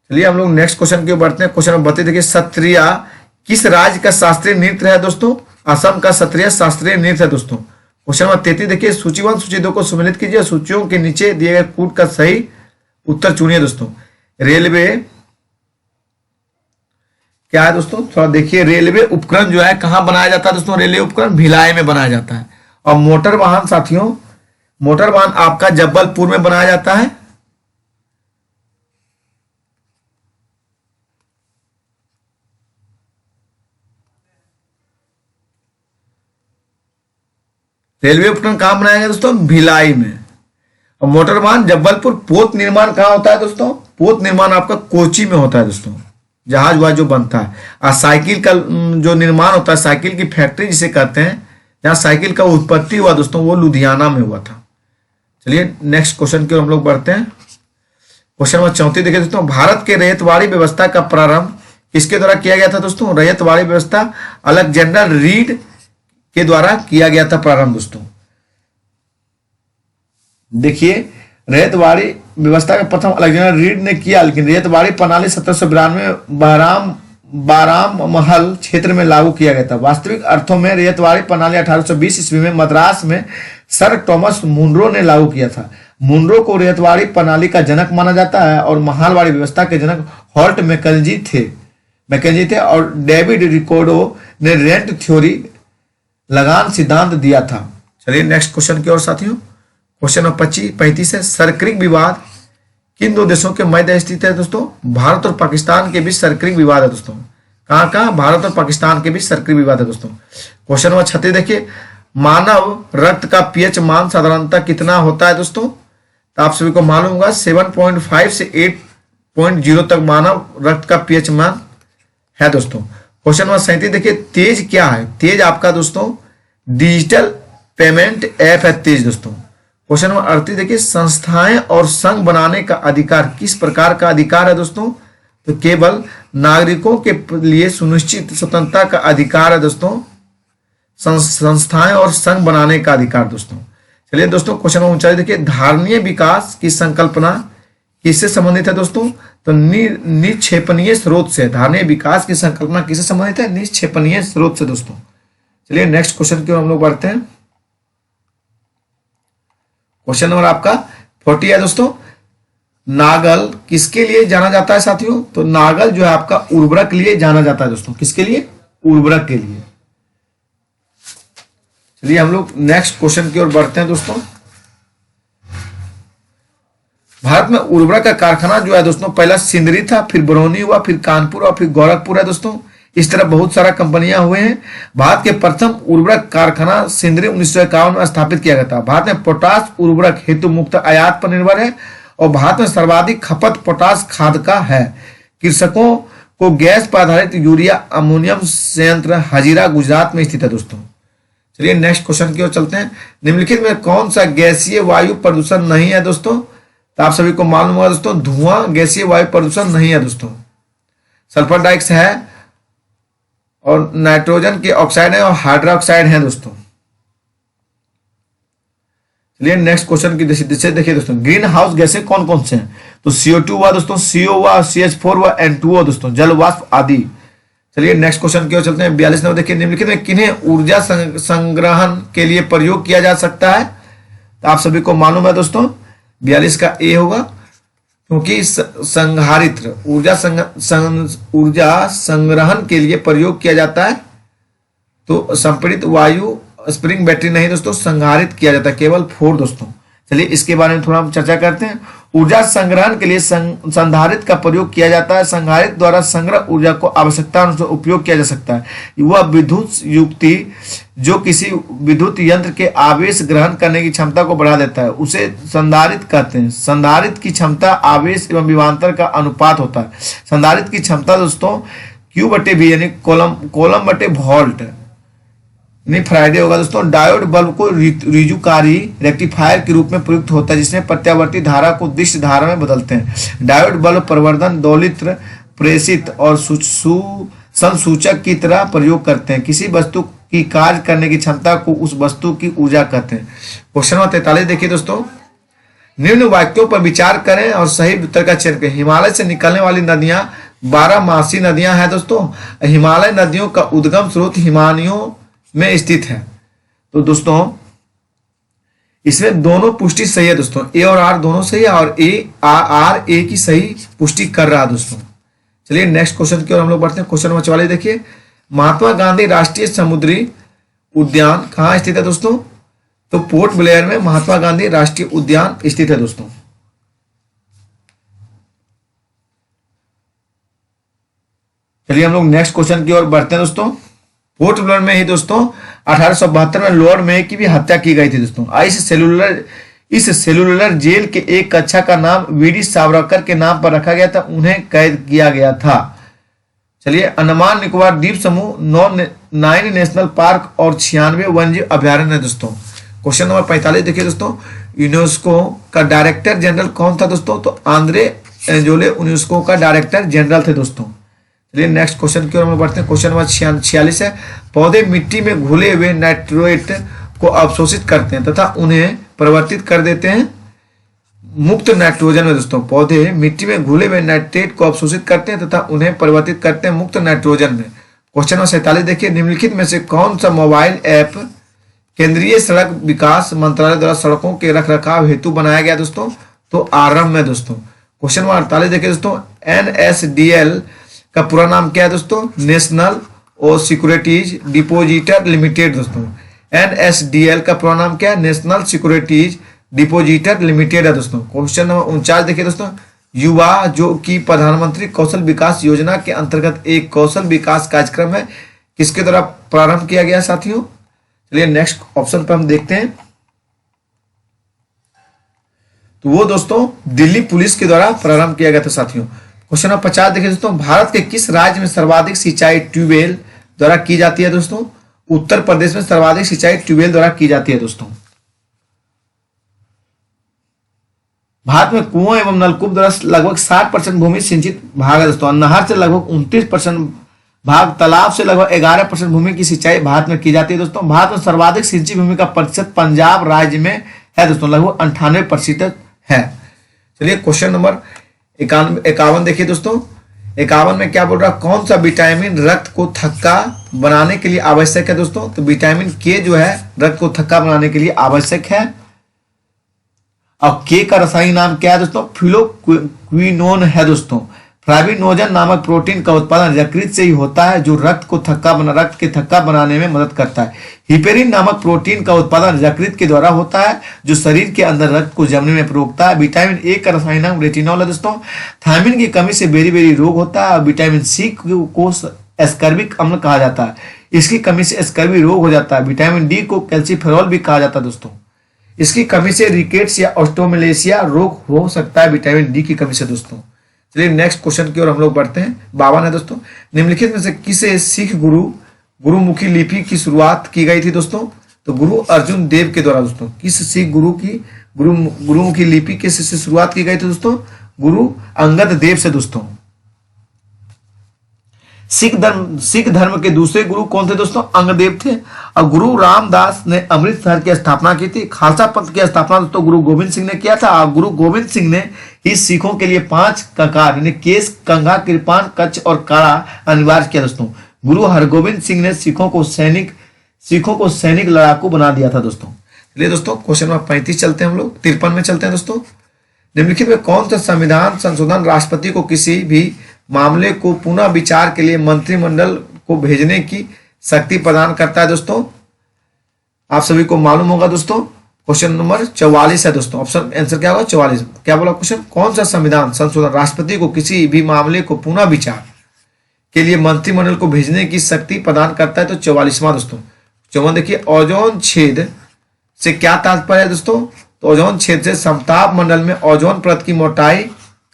चलिए हम लोग नेक्स्ट क्वेश्चन की ओर बढ़ते हैं। क्वेश्चन नंबर 32 देखिए, सत्रिया किस राज्य का शास्त्रीय नृत्य है दोस्तों? असम का सत्रिया शास्त्रीय नृत्य है दोस्तों। क्वेश्चन नंबर 33 देखिए, सूची 1 सूची 2 को सम्मिलित कीजिए, सूचियों के नीचे दिए गए कूट का सही उत्तर चुनिए दोस्तों। रेलवे क्या है दोस्तों? थोड़ा देखिए, रेलवे उपकरण जो है कहां बनाया जाता है दोस्तों? रेलवे उपकरण भिलाई में बनाया जाता है। और मोटर वाहन साथियों, मोटर वाहन आपका जबलपुर में बनाया जाता है। रेलवे उपकरण कहां बनाया गया दोस्तों? भिलाई में। और मोटर वाहन जबलपुर। पोत निर्माण कहां होता है दोस्तों? पोत निर्माण आपका कोची में होता है दोस्तों, जहाज वहाज जो बनता है। और साइकिल का जो निर्माण होता है, साइकिल की फैक्ट्री जिसे कहते हैं, जहां साइकिल का उत्पत्ति हुआ दोस्तों, वो लुधियाना में हुआ था। चलिए नेक्स्ट क्वेश्चन की ओर हम लोग बढ़ते हैं। क्वेश्चन नंबर 34 देखिए दोस्तों, भारत के रैयतवाड़ी व्यवस्था का प्रारंभ किसके द्वारा किया गया था दोस्तों? रैयतवाड़ी व्यवस्था अलेक्जेंडर रीड के द्वारा किया गया था प्रारंभ दोस्तों। देखिए रैयतवाड़ी व्यवस्था का प्रथम अलेक्जेंडर रीड ने किया, लेकिन रैयतवाड़ी प्रणाली 1792 बाराम महल क्षेत्र में लागू किया गया था। वास्तविक अर्थों में रैयतवाड़ी प्रणाली 1820 ईस्वी में मद्रास में सर टॉमस मुनरो ने लागू किया था। मुनरो को रैयतवाड़ी प्रणाली का जनक माना जाता है और महलवाड़ी व्यवस्था के जनक हॉल्ट मैकेंजी थे और डेविड रिकार्डो ने रेंट थ्योरी लगान सिद्धांत दिया था। चलिए नेक्स्ट क्वेश्चन की ओर साथियों। क्वेश्चन नंबर 35 है, सरक्रिक विवाद किन दो देशों के मध्य स्थित है दोस्तों? भारत और पाकिस्तान के बीच सरक्रिक विवाद है दोस्तों। कहाँ? भारत और पाकिस्तान के बीच सरक्रिक विवाद है दोस्तों। क्वेश्चन नंबर 36 देखिए, मानव रक्त का पीएच मान साधारणतः कितना होता है दोस्तों? तो आप सभी को मालूम होगा 7.5 से 8.0 तक मानव रक्त का पीएच मान है दोस्तों। क्वेश्चन नंबर 37 देखिए, तेज क्या है? तेज आपका दोस्तों डिजिटल पेमेंट ऐप है तेज दोस्तों। क्वेश्चन नंबर 38 देखिए, संस्थाएं और संघ बनाने का अधिकार किस प्रकार का अधिकार है दोस्तों? तो केवल नागरिकों के लिए सुनिश्चित स्वतंत्रता का अधिकार है दोस्तों, संस्थाएं और संघ बनाने का अधिकार दोस्तों। चलिए दोस्तों क्वेश्चन नंबर 39 देखिए, धारणीय विकास की संकल्पना किससे संबंधित है दोस्तों? तो निक्षेपणीय स्रोत से। धारणीय विकास की संकल्पना किससे संबंधित है? निक्षेपणीय स्रोत से दोस्तों। चलिए नेक्स्ट क्वेश्चन की ओर हम लोग बढ़ते हैं। क्वेश्चन नंबर आपका 40 है दोस्तों, नागल किसके लिए जाना जाता है साथियों? तो नागल जो है आपका उर्वरक के लिए जाना जाता है दोस्तों। किसके लिए? उर्वरक के लिए। चलिए हम लोग नेक्स्ट क्वेश्चन की ओर बढ़ते हैं दोस्तों। भारत में उर्वरक का कारखाना जो है दोस्तों, पहला सिंदरी था, फिर बरौनी हुआ, फिर कानपुर और फिर गोरखपुर है दोस्तों। इस तरह बहुत सारा कंपनियां हुए हैं। भारत के प्रथम उर्वरक कारखाना सिंदरी 1951 में स्थापित किया गया था। भारत में पोटास उर्वरक हेतु मुक्त आयात पर निर्भर है और भारत में सर्वाधिक खपत पोटास खाद का है। कृषकों को गैस पर आधारित यूरिया अमोनियम संयंत्र हजीरा गुजरात में स्थित है दोस्तों। चलिए नेक्स्ट क्वेश्चन की ओर चलते हैं। निम्नलिखित में कौन सा गैसीय वायु प्रदूषण नहीं है दोस्तों? तो आप सभी को मालूम होगा दोस्तों, धुआं गैसीय वायु प्रदूषण नहीं है दोस्तों। सल्फर डाइऑक्साइड है और नाइट्रोजन के ऑक्साइड है और हाइड्रोक्साइड है दोस्तों। चलिए नेक्स्ट क्वेश्चन की देखिए दोस्तों, ग्रीन हाउस गैसें कौन कौन से हैं? तो CO2 हुआ दोस्तों, CO हुआ, CH4 हुआ, N2O दोस्तों, जल वाष्प आदि। चलिए नेक्स्ट क्वेश्चन की ओर चलते हैं। 42 नंबर देखिए, निम्नलिखित में किन्हें ऊर्जा संग्रहण के लिए प्रयोग किया जा सकता है? तो आप सभी को मालूम है दोस्तों 42 का A होगा, क्योंकि संधारित्र ऊर्जा संग्रहण के लिए प्रयोग किया जाता है। तो संपीड़ित वायु स्प्रिंग बैटरी नहीं दोस्तों, संधारित किया जाता है केवल 4 दोस्तों। चलिए इसके बारे में थोड़ा हम चर्चा करते हैं। ऊर्जा संग्रहण के लिए संधारित्र का प्रयोग किया जाता है। संधारित्र द्वारा संग्रह ऊर्जा को आवश्यकता अनुसार उपयोग किया जा सकता है। वह विद्युत युक्ति जो किसी विद्युत यंत्र के आवेश ग्रहण करने की क्षमता को बढ़ा देता है उसे संधारित्र कहते हैं। संधारित्र की क्षमता आवेश एवं विभवांतर का अनुपात होता है। संधारित्र की क्षमता दोस्तों Q/V यानी कोलम/वोल्ट नहीं फ्राइडे होगा दोस्तों। डायोड बल्ब को रिजुकारी रेक्टिफायर के रूप में प्रयुक्त होता है, जिसमें प्रत्यावर्ती धारा को दिश धारा में बदलते हैं। डायोड बल्ब प्रवर्धन दोलित्र प्रेषित और संसूचक की तरह प्रयोग करते हैं। किसी वस्तु की कार्य करने की क्षमता को उस वस्तु की ऊर्जा कहते हैं। क्वेश्चन नंबर 43 देखिए दोस्तों, निम्न वाक्यों पर विचार करें और सही उत्तर का चयन करें। हिमालय से निकलने वाली नदियां 12 नदियां हैं दोस्तों। हिमालय नदियों का उद्गम स्रोत हिमालयों में स्थित है। तो दोस्तों इसमें दोनों पुष्टि सही है दोस्तों, A और R दोनों सही है और A की सही पुष्टि कर रहा है दोस्तों। चलिए नेक्स्ट क्वेश्चन की ओर हम लोग बढ़ते हैं। क्वेश्चन नंबर 44 देखिए, महात्मा गांधी राष्ट्रीय समुद्री उद्यान कहाँ स्थित है दोस्तों? तो पोर्ट ब्लेयर में महात्मा गांधी राष्ट्रीय उद्यान स्थित है दोस्तों। चलिए हम लोग नेक्स्ट क्वेश्चन की ओर बढ़ते हैं दोस्तों। पोर्ट ब्लेयर में ही दोस्तों 1872 में लॉर्ड मेय की भी हत्या की गई थी दोस्तों। इस सेलुलर जेल के एक कक्षा का नाम वीडी सावरकर के नाम पर रखा गया था। उन्हें कैद किया गया था। चलिए अंडमान निकोबार द्वीप समूह 9 नेशनल पार्क और 96 वन्यजीव अभ्यारण्य है दोस्तों। क्वेश्चन नंबर 45 देखिए दोस्तों, यूनेस्को का डायरेक्टर जनरल कौन था दोस्तों? तो आंद्रे एंजोले यूनेस्को का डायरेक्टर जनरल थे दोस्तों। चलिए नेक्स्ट क्वेश्चन की ओर हम बढ़ते हैं। क्वेश्चन नंबर 46 है, पौधे मिट्टी में घुले हुए नाइट्रेट को अवशोषित करते हैं तथा उन्हें परिवर्तित कर देते हैं मुक्त नाइट्रोजन में दोस्तों। पौधे मिट्टी में घुले हुए नाइट्रेट को अवशोषित करते हैं तथा उन्हें परिवर्तित करते हैं मुक्त नाइट्रोजन में। क्वेश्चन नंबर 47 देखिए, निम्नलिखित में से कौन सा मोबाइल ऐप केंद्रीय सड़क विकास मंत्रालय द्वारा सड़कों के रखरखाव हेतु बनाया गया दोस्तों? तो आरंभ है दोस्तों। क्वेश्चन नंबर 48 देखिए दोस्तों, NSDL का पूरा नाम क्या है दोस्तों? नेशनल और सिक्योरिटीज डिपोजिटर लिमिटेड दोस्तों। NSDL का पूरा नाम क्या है? नेशनल सिक्योरिटीज डिपोजिटर लिमिटेड है दोस्तों। क्वेश्चन नंबर 49 देखिए दोस्तों, युवा जो कि प्रधानमंत्री कौशल विकास योजना के अंतर्गत एक कौशल विकास कार्यक्रम है, किसके द्वारा प्रारंभ किया गया साथियों? चलिए नेक्स्ट ऑप्शन पर हम देखते हैं, तो वो दोस्तों दिल्ली पुलिस के द्वारा प्रारंभ किया गया था साथियों। क्वेश्चन नंबर 50 देखिए दोस्तों, भारत के किस राज्य में सर्वाधिक सिंचाई ट्यूबवेल द्वारा की जाती है दोस्तों? उत्तर प्रदेश में सर्वाधिक सिंचाई ट्यूबवेल द्वारा की जाती है दोस्तों। भारत में कुओं एवं नलकूप द्वारा लगभग 60% भूमि सिंचित भाग है दोस्तों। नहर से लगभग 29% भाग, तालाब से लगभग 11% भूमि की सिंचाई भारत में की जाती है दोस्तों। भारत में सर्वाधिक सिंचित भूमि का प्रतिशत पंजाब राज्य में है दोस्तों, लगभग 98% है। चलिए क्वेश्चन नंबर 51 देखिए दोस्तों, 51 में क्या बोल रहा है, कौन सा विटामिन रक्त को थक्का बनाने के लिए आवश्यक है दोस्तों? तो विटामिन के जो है रक्त को थक्का बनाने के लिए आवश्यक है। और के का रासायनिक नाम क्या है दोस्तों? फिलोक्विनोन है दोस्तों। फ्लाविनोजन नामक प्रोटीन का उत्पादन यकृत से ही होता है जो रक्त के थक्का बनाने में मदद करता है। हिपेरिन नामक प्रोटीन का उत्पादन यकृत के द्वारा होता है जो शरीर के अंदर रक्त को जमने में रोकता है। विटामिन ए का रासायनिक नाम रेटिनॉल है दोस्तों। थायमिन की कमी से बेरी रोग होता है। और विटामिन सी को एस्कर्बिक अम्ल कहा जाता है, इसकी कमी से स्कर्वी रोग हो जाता है। विटामिन डी को कैल्सिफेरॉल भी कहा जाता है दोस्तों, इसकी कमी से रिकेट्स या ऑस्टोमेलेशिया रोग हो सकता है विटामिन डी की कमी से दोस्तों। चलिए नेक्स्ट क्वेश्चन की ओर हम लोग बढ़ते हैं। 52 है दोस्तों, निम्नलिखित में से किसे सिख गुरुमुखी लिपि की शुरुआत की गई थी दोस्तों? तो गुरु अर्जुन देव के द्वारा दोस्तों। किस सिख गुरुमुखी लिपि के से शुरुआत की गई थी दोस्तों? गुरु अंगद देव से दोस्तों। सिख धर्म के दूसरे गुरु कौन थे दोस्तों? अंगदेव थे। और गुरु रामदास ने अमृतसर की स्थापना की थी। खालसा पंथ की स्थापना दोस्तों गुरु गोविंद सिंह ने किया था। और गुरु गोविंद सिंह ने ही सिखों के लिए 5 ककार यानी केस, कंघा, कृपान, कच्छ और काड़ा अनिवार्य किया दोस्तों। गुरु हरगोविंद सिंह ने सिखों को सैनिक लड़ाकू बना दिया था दोस्तों। चलिए दोस्तों क्वेश्चन नंबर 35 चलते हैं हम लोग, 53 में चलते हैं दोस्तों। निम्नलिखित में कौन सा संविधान संशोधन राष्ट्रपति को किसी भी मामले को पुनः विचार के लिए मंत्रिमंडल को भेजने की शक्ति प्रदान करता है दोस्तों? आप सभी को मालूम होगा दोस्तों, क्वेश्चन नंबर 44 है दोस्तों। ऑप्शन आंसर क्या होगा? 44। क्या बोला क्वेश्चन? कौन सा संविधान संशोधन राष्ट्रपति को किसी भी मामले को पुनः विचार के लिए मंत्रिमंडल को भेजने की शक्ति प्रदान करता है? तो 44वां दोस्तों। 54 देखिए, ओजोन छेद से क्या तात्पर्य है दोस्तों? तो ओजोन छेद से समताप मंडल में ओजोन परत की मोटाई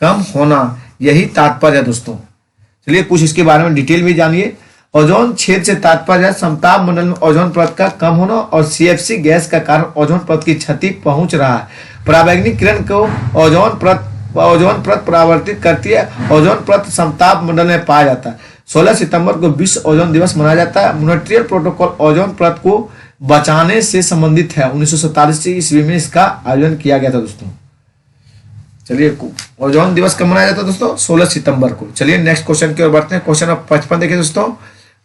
कम होना, यही तात्पर्य है दोस्तों। चलिए कुछ इसके बारे में डिटेल में जानिए। ओजोन छेद से तात्पर्य है समताप मंडल में ओजोन परत का कम होना और CFC गैस का कारण ओजोन परत की क्षति पहुंच रहा है। पराबैंगनी किरण को ओजोन परत परावर्तित करती है। ओजोन परत समताप मंडल में पाया जाता है। 16 सितंबर को विश्व ओजोन दिवस मनाया जाता है। मॉन्ट्रियल प्रोटोकॉल ओजोन परत को बचाने से संबंधित है। 1947 ईस्वी में इसका आयोजन किया गया था दोस्तों। चलिए ओजोन दिवस कब मनाया जाता है दोस्तों? 16 सितंबर को। चलिए नेक्स्ट क्वेश्चन की ओर बढ़ते हैं। क्वेश्चन नंबर 55 देखिए दोस्तों,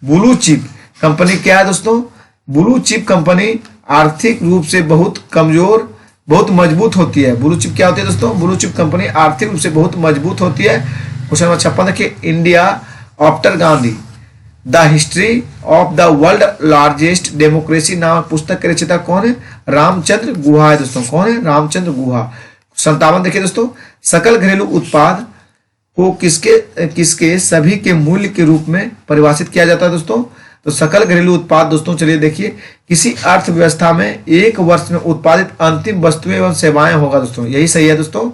ब्लू चिप कंपनी क्या है दोस्तों? ब्लू चिप कंपनी आर्थिक रूप से बहुत कमजोर, बहुत मजबूत होती है। ब्लू चिप क्या होती है दोस्तों? ब्लू चिप कंपनी आर्थिक रूप से बहुत मजबूत होती है। क्वेश्चन नंबर 56 देखिए, India after Gandhi the history of the world largest democracy नामक पुस्तक के रचयिता कौन है? रामचंद्र गुहा है दोस्तों। कौन है? रामचंद्र गुहा। 57 देखिए दोस्तों, सकल घरेलू उत्पाद को किसके सभी के मूल्य के रूप में परिभाषित किया जाता है दोस्तों? तो सकल घरेलू उत्पाद दोस्तों चलिए देखिए, किसी अर्थव्यवस्था में एक वर्ष में उत्पादित अंतिम वस्तुएं एवं सेवाएं होगा दोस्तों। यही सही है दोस्तों,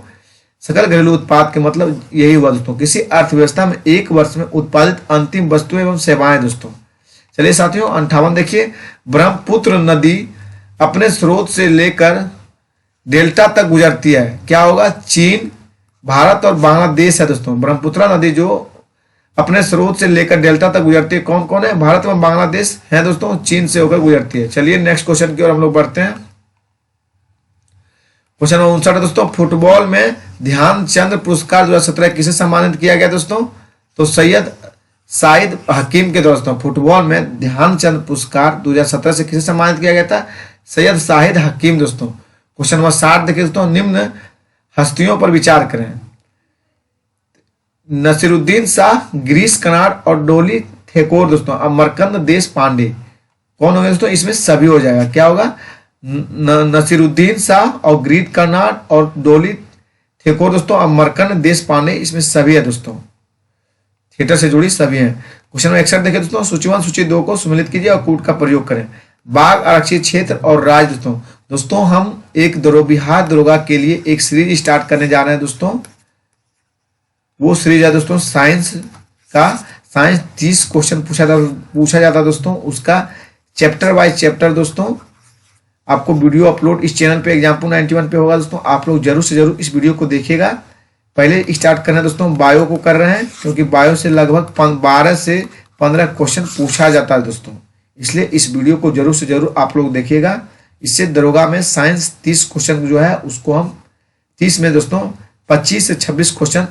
सकल घरेलू उत्पाद के मतलब यही हुआ दोस्तों, किसी अर्थव्यवस्था में एक वर्ष में उत्पादित अंतिम वस्तुएं एवं सेवाएं दोस्तों। चलिए साथियों 58 देखिए, ब्रह्मपुत्र नदी अपने स्रोत से लेकर डेल्टा तक गुजरती है, क्या होगा? चीन, भारत और बांग्लादेश है दोस्तों। ब्रह्मपुत्र नदी जो अपने स्रोत से लेकर डेल्टा तक गुजरती है, कौन कौन है? भारत एवं बांग्लादेश है दोस्तों, चीन से होकर गुजरती है। चलिए नेक्स्ट क्वेश्चन की ओर हम लोग बढ़ते हैं। क्वेश्चन नंबर 59 है दोस्तों, फुटबॉल में ध्यानचंद पुरस्कार 2017 किसे सम्मानित किया गया दोस्तों? तो सैयद शाहिद हकीम के दोस्तों। फुटबॉल में ध्यानचंद पुरस्कार 2017 से किसे सम्मानित किया गया था? सैयद शाहिद हकीम दोस्तों। क्वेश्चन नंबर 60 देखिए दोस्तों, निम्न हस्तियों पर विचार करें। नसीरुद्दीन शाह, गिरीश कर्नाड और डोली ठेकोर दोस्तों। अमरकंद देश पांडे कौन होंगे दोस्तों? इसमें सभी हो जाएगा, क्या होगा? नसीरुद्दीन शाह और गिरीश कर्नाड और डोली ठेकोर दोस्तों। अमरकंद देश पांडे इसमें सभी है दोस्तों, थिएटर से जुड़ी सभी हैं। क्वेश्चन नंबर 61 देखिए दोस्तों, सूची 1 सूची 2 को सम्मिलित कीजिए और कूट का प्रयोग करें। बाघ आरक्षित क्षेत्र और राज्य दोस्तों हम एक बिहार दरोगा के लिए एक सीरीज स्टार्ट करने जा रहे हैं दोस्तों। वो सीरीज है दोस्तों साइंस का। साइंस 30 क्वेश्चन पूछा जाता है दोस्तों, उसका चैप्टर वाइज चैप्टर दोस्तों आपको वीडियो अपलोड इस चैनल पे एग्जाम्पल 91 पे होगा दोस्तों। आप लोग जरूर से जरूर इस वीडियो को देखिएगा। पहले स्टार्ट करना है दोस्तों, बायो को कर रहे हैं, क्योंकि बायो से लगभग 12 से 15 क्वेश्चन पूछा जाता है दोस्तों, इसलिए इस वीडियो को जरूर से जरूर आप लोग देखिएगा। इससे दरोगा में साइंस 30 क्वेश्चन जो है उसको हम 30 में दोस्तों 25 से 26 क्वेश्चन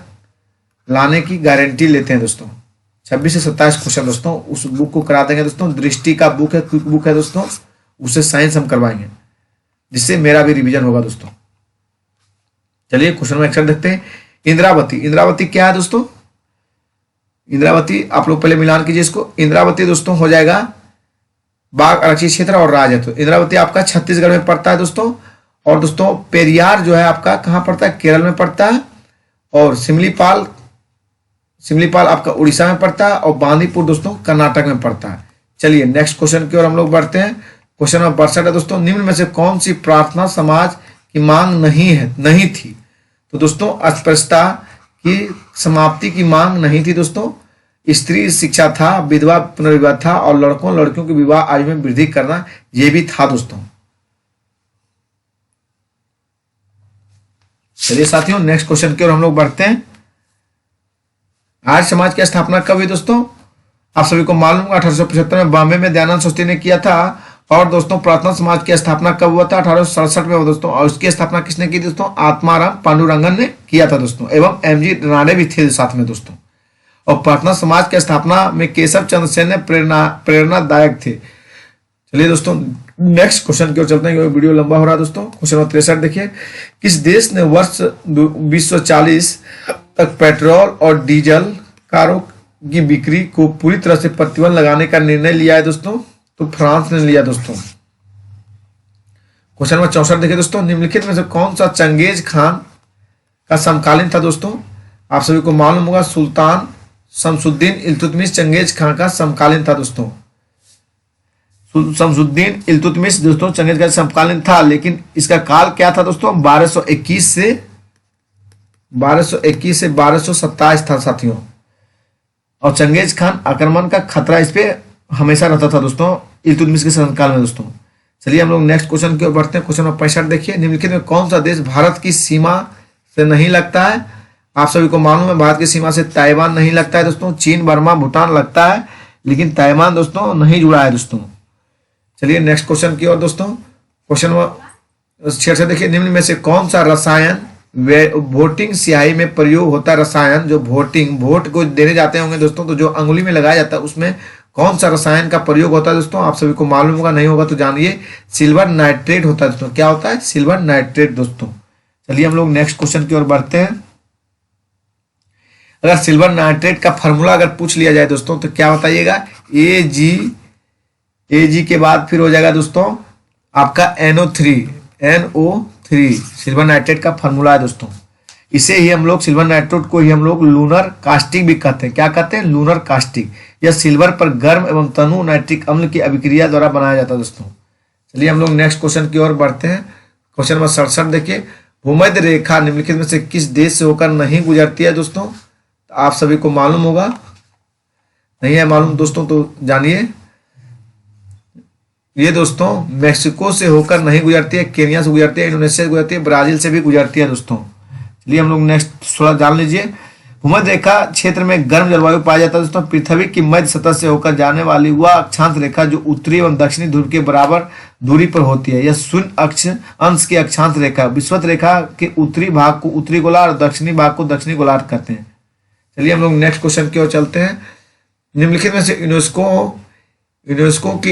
लाने की गारंटी लेते हैं दोस्तों। 26 से 27 क्वेश्चन दोस्तों उस बुक को करा देंगे दोस्तों। दृष्टि का बुक है, क्विक बुक है दोस्तों, उससे साइंस हम करवाएंगे, जिससे मेरा भी रिवीजन होगा दोस्तों। चलिए क्वेश्चन नंबर 61 देखते हैं। इंद्रावती, इंद्रावती क्या है दोस्तों? इंद्रावती आप लोग पहले मिलान कीजिए इसको। इंद्रावती दोस्तों हो जाएगा बाघ आरक्षित क्षेत्र और राज्य है। तो इंद्रावती आपका छत्तीसगढ़ में पड़ता है दोस्तों। और दोस्तों पेरियार जो है आपका कहाँ पड़ता है? केरल में पड़ता है। और सिमलीपाल आपका उड़ीसा में पड़ता है। और बांदीपुर दोस्तों कर्नाटक में पड़ता है। चलिए नेक्स्ट क्वेश्चन की ओर हम लोग बढ़ते हैं। क्वेश्चन नंबर 62 है दोस्तों, निम्न में से कौन सी प्रार्थना समाज की मांग नहीं थी? तो दोस्तों अस्पृश्यता की समाप्ति की मांग नहीं थी दोस्तों। स्त्री शिक्षा था, विधवा पुनर्विवाह था, और लड़कों लड़कियों की विवाह आयु में वृद्धि करना यह भी था दोस्तों। चलिए साथियों नेक्स्ट क्वेश्चन की ओर हम लोग बढ़ते हैं। आर्य समाज की स्थापना कब हुई दोस्तों? आप सभी को मालूम होगा 1875 में बॉम्बे में दयानंद सरस्वती ने किया था। और दोस्तों प्रार्थना समाज की स्थापना कब हुआ था? 1867 में दोस्तों। और उसकी स्थापना किसने की दोस्तों? आत्माराम पांडुरंगन ने किया था दोस्तों, एवं एमजी राणे भी थे साथ में दोस्तों। और प्रार्थना समाज की स्थापना में केशव चंद्र सेन ने प्रेरणादायक थे। चलिए दोस्तों नेक्स्ट क्वेश्चन की ओर चलते हैं, वीडियो लंबा हो रहा है दोस्तों। क्वेश्चन नंबर 63 देखिए, किस देश ने वर्ष 2040 तक पेट्रोल और डीजल कारों की बिक्री को पूरी तरह से प्रतिबंध लगाने का निर्णय लिया है दोस्तों? तो फ्रांस ने लिया दोस्तों। क्वेश्चन नंबर 64 देखिए दोस्तों, निम्नलिखित में से कौन सा चंगेज खान का समकालीन था दोस्तों? आप सभी को मालूम होगा सुल्तान शमसुद्दीन इल्तुतमिश चंगेज खान का समकालीन था दोस्तों। शमसुद्दीन इल्तुतमिश दोस्तों चंगेज खान समकालीन था, लेकिन इसका काल क्या था दोस्तों? 1221 से 1227 था साथियों। और चंगेज खान आक्रमण का खतरा इस पे हमेशा रहता था दोस्तों इल्तुतमिश के शासनकाल में दोस्तों। चलिए हम लोग नेक्स्ट क्वेश्चन की ओर बढ़ते हैं। क्वेश्चन नंबर 65 देखिए, निम्नलिखित में कौन सा देश भारत की सीमा से नहीं लगता है? आप सभी को मालूम है भारत की सीमा से ताइवान नहीं लगता है दोस्तों। चीन, बर्मा, भूटान लगता है, लेकिन ताइवान दोस्तों नहीं जुड़ा है दोस्तों। चलिए नेक्स्ट क्वेश्चन की ओर दोस्तों। क्वेश्चन नंबर 66 देखिए, निम्न में से कौन सा रसायन वोटिंग स्याही में प्रयोग होता है? रसायन जो वोट को देने जाते होंगे दोस्तों, तो जो अंगुली में लगाया जाता है उसमें कौन सा रसायन का प्रयोग होता है दोस्तों? आप सभी को मालूम होगा, नहीं होगा तो जानिए। सिल्वर नाइट्रेट होता है दोस्तों। क्या होता है? सिल्वर नाइट्रेट दोस्तों। चलिए हम लोग नेक्स्ट क्वेश्चन की ओर बढ़ते हैं। अगर सिल्वर नाइट्रेट का फॉर्मूला अगर पूछ लिया जाए दोस्तों तो क्या बताइएगा? एजी के बाद फिर हो जाएगा दोस्तों आपका NO3 सिल्वर नाइट्रेट का फॉर्मूला है दोस्तों। इसे ही हम लोग सिल्वर नाइट्रेट को ही हम लोग लूनर कास्टिक भी कहते हैं। क्या कहते हैं? Lunar caustic. यह सिल्वर पर गर्म एवं तनु नाइट्रिक अम्ल की अभिक्रिया द्वारा बनाया जाता है दोस्तों। चलिए हम लोग नेक्स्ट क्वेश्चन की ओर बढ़ते हैं। क्वेश्चन नंबर 67 देखिए, भूमध्य रेखा निम्नलिखित में से किस देश से होकर नहीं गुजरती है दोस्तों? तो आप सभी को मालूम होगा, नहीं है मालूम दोस्तों तो जानिए। ये दोस्तों मेक्सिको से होकर नहीं गुजरती है, केनिया से गुजरती है, इंडोनेशिया से गुजरती है, ब्राजील से भी गुजरती है दोस्तों। चलिए हम लोग नेक्स्ट थोड़ा जान लीजिए। भूमध्य रेखा क्षेत्र में गर्म जलवायु पाया जाता है दोस्तों। पृथ्वी की मध्य सतह से होकर जाने वाली वह अक्षांश रेखा जो उत्तरी एवं दक्षिणी ध्रुव के बराबर दूरी पर होती है, यह शून्य अक्ष अंश की अक्षांश रेखा। विषुवत रेखा के उत्तरी भाग को उत्तरी गोलार्ध और दक्षिणी भाग को दक्षिणी गोलार्ध कहते हैं। चलिए हम लोग नेक्स्ट क्वेश्चन की ओर चलते हैं। निम्नलिखित में से यूनेस्को की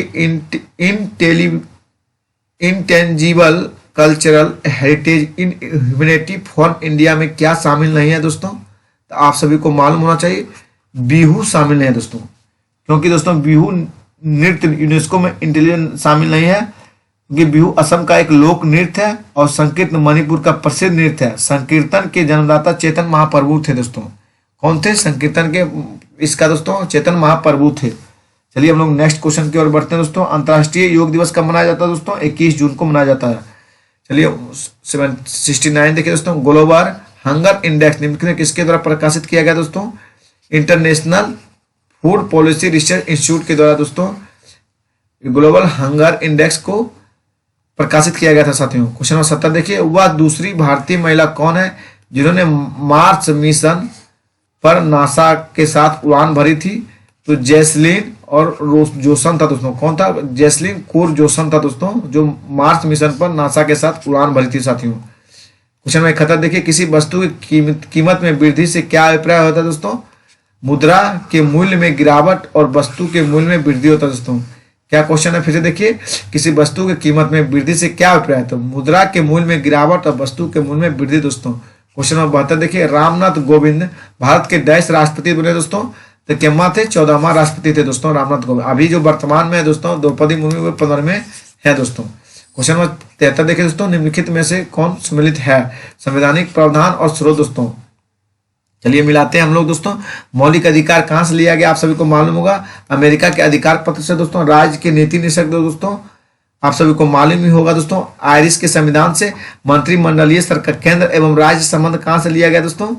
intangible cultural heritage in humanity form India में क्या शामिल नहीं है दोस्तों? तो आप सभी को मालूम होना चाहिए बिहू शामिल नहीं है दोस्तों, क्योंकि दोस्तों बिहू नृत्य यूनेस्को में इंटेलिजेंट शामिल नहीं है, क्योंकि बिहू असम का एक लोक नृत्य है और संकीर्तन मणिपुर का प्रसिद्ध नृत्य है। संकीर्तन के जन्मदाता चेतन महाप्रभु थे दोस्तों। कौन थे? संकीर्तन के इसका दोस्तों चेतन महाप्रभु थे। चलिए हम लोग नेक्स्ट क्वेश्चन की ओर बढ़ते हैं दोस्तों। अंतर्राष्ट्रीय योग दिवस कब मनाया जाता है दोस्तों? 21 जून को मनाया जाता है। चलिए 69 देखिए दोस्तों। ग्लोबल हंगर इंडेक्स निम्नलिखित में किसके द्वारा प्रकाशित किया गया दोस्तों? International food policy research institute के द्वारा दोस्तों ग्लोबल हंगर इंडेक्स को प्रकाशित किया गया था साथियों। क्वेश्चन नंबर 70 देखिए। वह दूसरी भारतीय महिला कौन है जिन्होंने मार्स मिशन पर नासा के साथ उड़ान भरी थी? तो जैसलीन और जोसन था दोस्तों। कौन था? जैसलीन कोर जोसन था दोस्तों, जो मार्स मिशन पर नासा के साथ उड़ान भरी थी साथियों। क्वेश्चन नंबर 71 देखिए। किसी वस्तु की कीमत में वृद्धि से क्या अभिप्राय होता है दोस्तों? मुद्रा के मूल्य में गिरावट और वस्तु के मूल्य में वृद्धि होता है दोस्तों। क्या क्वेश्चन है? फिर से देखिए। किसी वस्तु की कीमत में वृद्धि से क्या अभिप्राय है? तो मुद्रा के मूल्य में गिरावट और वस्तु के मूल्य में वृद्धि दोस्तों। क्वेश्चन नंबर 72 देखिए। रामनाथ कोविंद भारत के डैश राष्ट्रपति बने दोस्तों? तो केम्मा थे? 14वां राष्ट्रपति थे दोस्तों रामनाथ कोविंद। अभी जो वर्तमान में है दोस्तों द्रौपदी मुर्मू वो 15वें है दोस्तों। क्वेश्चन नंबर 73 देखिए दोस्तों। निम्नलिखित में से कौन सम्मिलित है? संवैधानिक प्रावधान और स्रोत दोस्तों। चलिए मिलाते हैं हम लोग दोस्तों। मौलिक अधिकार कहां से लिया गया? आप सभी को मालूम होगा अमेरिका के अधिकार पत्र से दोस्तों। राज्य के नीति निषेध दोस्तों आप सभी को मालूम ही होगा दोस्तों। आयरिश के संविधान से। मंत्रिमंडलीय सरकार केंद्र एवं राज्य संबंध कहां से लिया गया दोस्तों?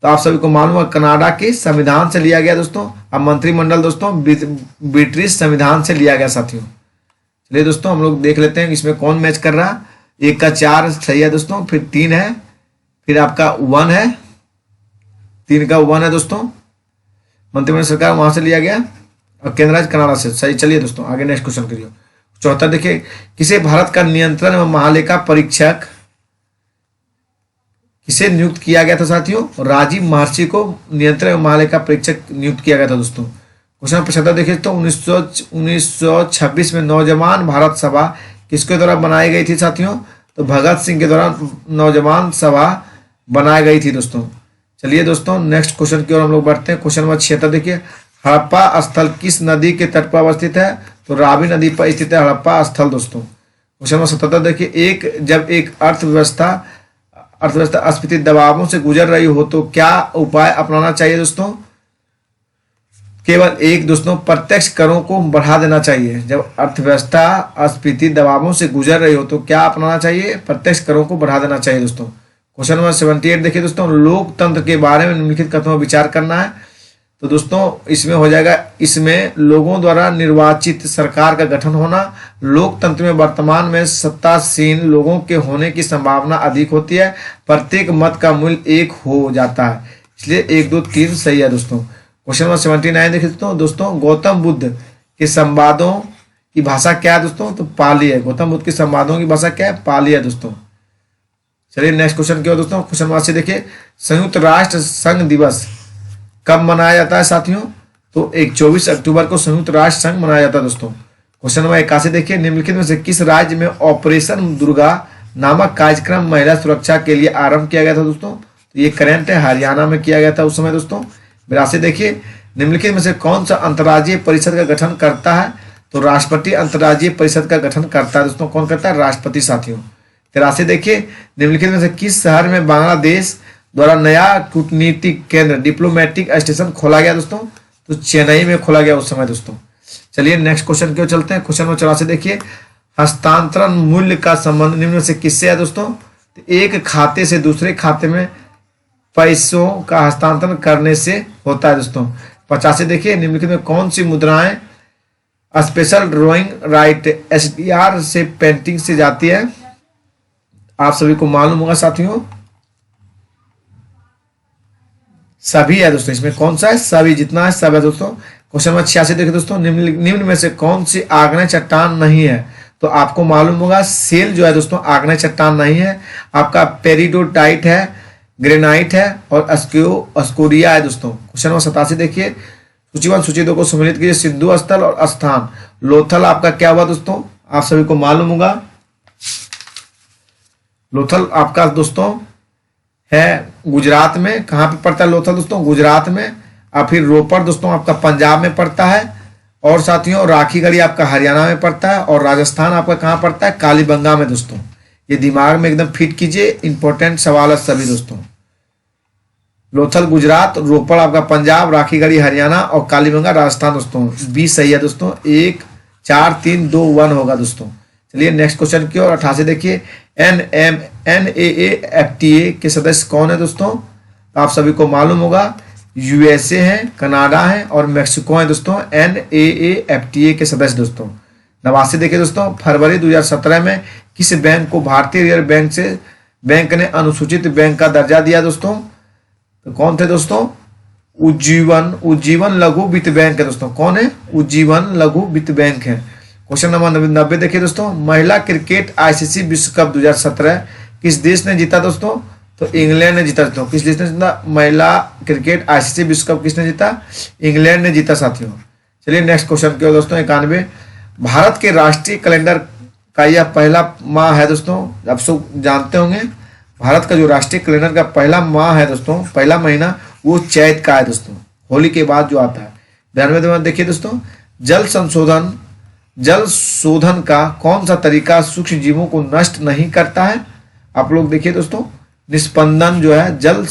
तो आप सभी को मालूम है कनाडा के संविधान से लिया गया दोस्तों। अब मंत्रिमंडल दोस्तों ब्रिटिश संविधान से लिया गया साथियों। चलिए दोस्तों हम लोग देख लेते हैं इसमें कौन मैच कर रहा। 1 का 4 सही है दोस्तों, फिर 3 है, फिर आपका 1 है, 3 का 1 है दोस्तों। मंत्रिमंडल सरकार वहां से लिया गया और केंद्र राज्य कनाडा से सही। चलिए दोस्तों आगे नेक्स्ट क्वेश्चन करिए। 74 देखिए। किसे भारत का नियंत्रण एवं महालेखा परीक्षक किसे नियुक्त किया गया था साथियों? राजीव महर्षि को नियंत्रण एवं महालेखा परीक्षक नियुक्त किया गया था दोस्तों। क्वेश्चन 75 देखिए तो 1926 में नौजवान भारत सभा किसके द्वारा बनाई गई थी साथियों? तो भगत सिंह के द्वारा नौजवान सभा बनाई गई थी दोस्तों। चलिए दोस्तों नेक्स्ट क्वेश्चन की ओर हम लोग बढ़ते हैं। क्वेश्चन नंबर 76 देखिए। हड़प्पा स्थल किस नदी के तट पर अवस्थित है? तो रावी नदी पर स्थित है हड़प्पा स्थल दोस्तों। क्वेश्चन नंबर 77 देखिए। जब एक अर्थव्यवस्था अस्फीति दबावों से गुजर रही हो तो क्या उपाय अपनाना चाहिए दोस्तों? केवल एक दोस्तों प्रत्यक्ष करों को बढ़ा देना चाहिए। जब अर्थव्यवस्था अस्फीति दबावों से गुजर रही हो तो क्या अपनाना चाहिए? प्रत्यक्ष करों को बढ़ा देना चाहिए दोस्तों। क्वेश्चन नंबर 78 देखिए दोस्तों। लोकतंत्र के बारे में निम्नलिखित कथनों पर विचार करना है। तो दोस्तों इसमें हो जाएगा, इसमें लोगों द्वारा निर्वाचित सरकार का गठन होना। लोकतंत्र में वर्तमान में सत्तासीन लोगों के होने की संभावना अधिक होती है। प्रत्येक मत का मूल्य 1 हो जाता है, इसलिए 1, 2, 3 सही है दोस्तों। क्वेश्चन नंबर 79 देखिए दोस्तों। गौतम बुद्ध के संवादों की भाषा क्या है दोस्तों? तो पाली है। गौतम बुद्ध के संवादों की भाषा क्या है? पाली है दोस्तों। चलिए नेक्स्ट क्वेश्चन क्या हो दोस्तों। क्वेश्चन नंबर 80 देखिए। संयुक्त राष्ट्र संघ दिवस कब मनाया जाता है साथियों? तो 24 अक्टूबर को संयुक्त राष्ट्र संघ मनाया जाता है दोस्तों। क्वेश्चन नंबर 81 देखिए। निम्नलिखित में से किस राज्य में ऑपरेशन दुर्गा नामक कार्यक्रम महिला सुरक्षा के लिए आरंभ किया गया था दोस्तों? तो ये करंट है, हरियाणा में किया गया था उस समय दोस्तों। 82 देखिए। निम्नलिखित में से कौन सा अंतर्राज्यीय परिषद का गठन करता है? तो राष्ट्रपति अंतर्राज्यीय परिषद का गठन करता है दोस्तों। कौन करता है? राष्ट्रपति साथियों। 83 देखिए। निम्नलिखित में से किस शहर में बांग्लादेश द्वारा नया कूटनीतिक केंद्र डिप्लोमेटिक स्टेशन खोला गया दोस्तों? तो चेन्नई में खोला गया उस समय दोस्तों। चलिए नेक्स्ट क्वेश्चन क्यों चलते हैं। क्वेश्चन नंबर 84 देखिए। हस्तांतरण मूल्य का संबंध निम्न में से किससे है दोस्तों? तो एक खाते से दूसरे खाते में पैसों का हस्तांतरण करने से होता है दोस्तों। 85 देखिए। निम्नलिखित में कौन सी मुद्राएं स्पेशल ड्राइंग राइट SDR से पेंटिंग से जाती है, आप सभी को मालूम होगा साथियों। सभी है दोस्तों, इसमें कौन सा है, सभी, जितना है सब है दोस्तों। क्वेश्चन नंबर 86 देखिए दोस्तों, निम्न में से कौन सी आग्नेय चट्टान नहीं है, तो आपको मालूम होगा सेल जो है दोस्तों आग्नेय चट्टान नहीं है, आपका पेरिडोटाइट है, ग्रेनाइट है और अस्कोरिया है दोस्तों। क्वेश्चन नंबर 87 देखिए, सूची 1 सूची 2 को सम्मिलित कीजिए, सिंधु स्थल और स्थान। लोथल आपका क्या हुआ दोस्तों, आप सभी को मालूम होगा। लोथल आपका दोस्तों है गुजरात में, कहां पे पड़ता है लोथल दोस्तों, गुजरात में। और फिर रोपड़ दोस्तों आपका पंजाब में पड़ता है, और साथियों राखीगढ़ी आपका हरियाणा में पड़ता है, और राजस्थान आपका कहां पड़ता है, कालीबंगा में दोस्तों। ये दिमाग में एकदम फिट कीजिए, इंपॉर्टेंट सवाल है सभी दोस्तों। लोथल गुजरात, रोपड़ आपका पंजाब, राखीगढ़ी हरियाणा और कालीबंगा राजस्थान दोस्तों। 20 सही है दोस्तों, 1 4 3 2 1 होगा दोस्तों। चलिए नेक्स्ट क्वेश्चन की ओर। 88 देखिए, NAAFTA के सदस्य कौन है दोस्तों, तो आप सभी को मालूम होगा USA है, कनाडा है और मेक्सिको है दोस्तों, NAAFTA के सदस्य दोस्तों। 89 देखिए दोस्तों, फरवरी 2017 में किस बैंक को भारतीय रिजर्व बैंक ने अनुसूचित बैंक का दर्जा दिया दोस्तों, तो कौन थे दोस्तों, उज्जीवन लघु वित्त बैंक है दोस्तों। कौन है, उज्जीवन लघु वित्त बैंक है। क्वेश्चन नंबर 90 देखिए दोस्तों, महिला क्रिकेट ICC विश्व कप 2017 किस देश ने जीता दोस्तों, तो इंग्लैंड ने जीता दोस्तों। किस देश ने जीता, महिला क्रिकेट ICC विश्व कप किसने जीता, इंग्लैंड ने जीता साथियों। चलिए नेक्स्ट क्वेश्चन की ओर दोस्तों। 91, भारत के राष्ट्रीय कैलेंडर का यह पहला माह है दोस्तों, आप सब जानते होंगे भारत का जो राष्ट्रीय कैलेंडर का पहला माह है दोस्तों, पहला महीना वो चैत का है दोस्तों, होली के बाद जो आता है। 92 देखिए दोस्तों, जल शोधन का कौन सा तरीका सूक्ष्म जीवों को नष्ट नहीं करता है, आप लोग देखिए दोस्तों। निस्पंदन जो है जल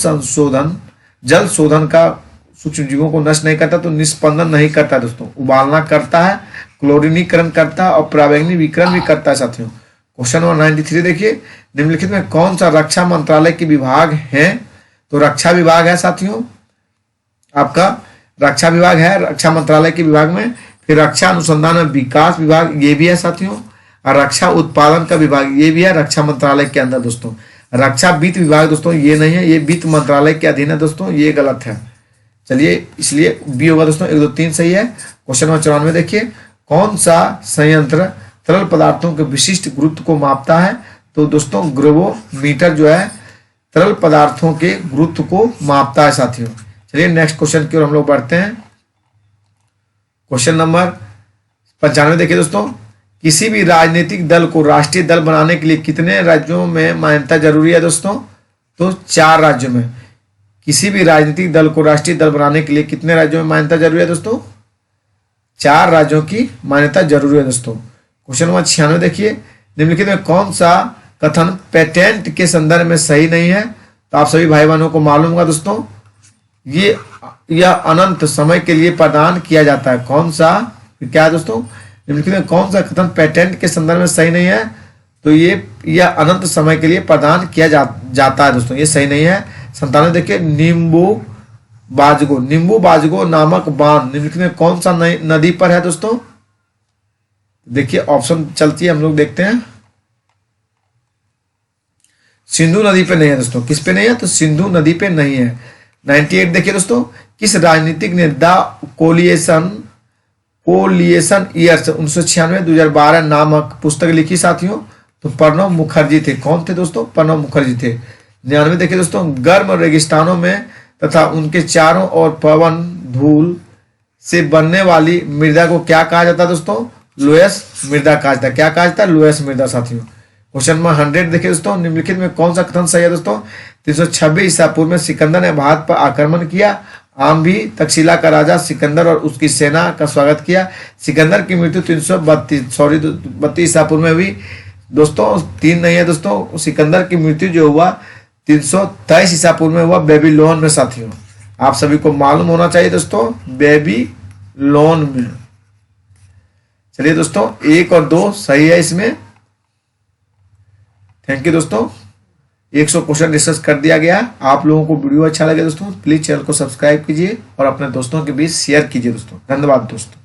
शोधन का सूक्ष्म जीवों को नष्ट नहीं करता, तो निस्पंदन नहीं करता दोस्तों, उबालना करता है, क्लोरीनीकरण करता है और परावैंगनीकरण भी करता है साथियों। क्वेश्चन नंबर 93 देखिए, निम्नलिखित में कौन सा रक्षा मंत्रालय के विभाग है, तो रक्षा विभाग है साथियों, आपका रक्षा विभाग है रक्षा मंत्रालय के विभाग में। फिर रक्षा अनुसंधान और विकास विभाग ये भी है साथियों, और रक्षा उत्पादन का विभाग ये भी है रक्षा मंत्रालय के अंदर दोस्तों। रक्षा वित्त विभाग दोस्तों ये नहीं है, ये वित्त मंत्रालय के अधीन है दोस्तों, ये गलत है। चलिए इसलिए बी होगा दोस्तों, 1 2 3 सही है। क्वेश्चन नंबर 94 देखिए, कौन सा संयंत्र तरल पदार्थों के विशिष्ट गुरुत्व को मापता है, तो दोस्तों ग्रेवोमीटर जो है तरल पदार्थों के गुरुत्व को मापता है साथियों। चलिए नेक्स्ट क्वेश्चन की ओर हम लोग बढ़ते हैं। क्वेश्चन नंबर 95 देखिए दोस्तों, किसी भी राजनीतिक दल को राष्ट्रीय दल बनाने के लिए कितने राज्यों में मान्यता जरूरी है दोस्तों, तो 4 राज्यों में। किसी भी राजनीतिक दल को राष्ट्रीय दल बनाने के लिए कितने राज्यों में मान्यता जरूरी है दोस्तों, 4 राज्यों की मान्यता जरूरी है दोस्तों। क्वेश्चन नंबर 96 देखिए, निम्नलिखित में कौन सा कथन पेटेंट के संदर्भ में सही नहीं है, तो आप सभी भाई बहनों को मालूम होगा दोस्तों, यह अनंत समय के लिए प्रदान किया जाता है। कौन सा, क्या है दोस्तों, निम्नलिखित में कौन सा कथन पेटेंट के संदर्भ में सही नहीं है, तो यह अनंत समय के लिए प्रदान किया जाता है दोस्तों, ये सही नहीं है। 97 देखिए, नींबू बाजगो नामक बांध निम्नलिखित में कौन सा नदी पर है दोस्तों, देखिए ऑप्शन चलती है, हम लोग देखते हैं। सिंधु नदी पे नहीं है दोस्तों, किस पे नहीं है, तो सिंधु नदी पे नहीं है। 98 देखिए दोस्तों, किस राजनीतिक ने द कोलिएशन ईयर्स 1996-2012 नामक पुस्तक लिखी साथियों, तो प्रणब मुखर्जी थे। कौन थे दोस्तों, प्रणब मुखर्जी थे। 99 देखिए दोस्तों, गर्म रेगिस्तानों में तथा उनके चारों ओर पवन धूल से बनने वाली मृदा को क्या कहा जाता है दोस्तों, लोएस मृदा कहा जाता है। क्या कहा जाता है, लोएस मृदा साथियों। क्वेश्चन नंबर 100 देखिए दोस्तों, निम्नलिखित में कौन सा कथन सही है दोस्तों, 326 ईसा पूर्व में सिकंदर ने भारत पर आक्रमण किया, आम भी तक्षशिला का राजा सिकंदर और उसकी सेना का स्वागत किया। सिकंदर की मृत्यु 332 ईसा पूर्व में हुई दोस्तों, 3 नहीं है दोस्तों, सिकंदर की मृत्यु जो हुआ 323 ईसा पूर्व में हुआ बेबीलोन में साथियों, आप सभी को मालूम होना चाहिए दोस्तों, बेबीलोन में। चलिए दोस्तों 1 और 2 सही है इसमें। थैंक यू दोस्तों, 100 क्वेश्चन डिस्कस कर दिया गया। आप लोगों को वीडियो अच्छा लगे दोस्तों, प्लीज चैनल को सब्सक्राइब कीजिए और अपने दोस्तों के बीच शेयर कीजिए दोस्तों। धन्यवाद दोस्तों।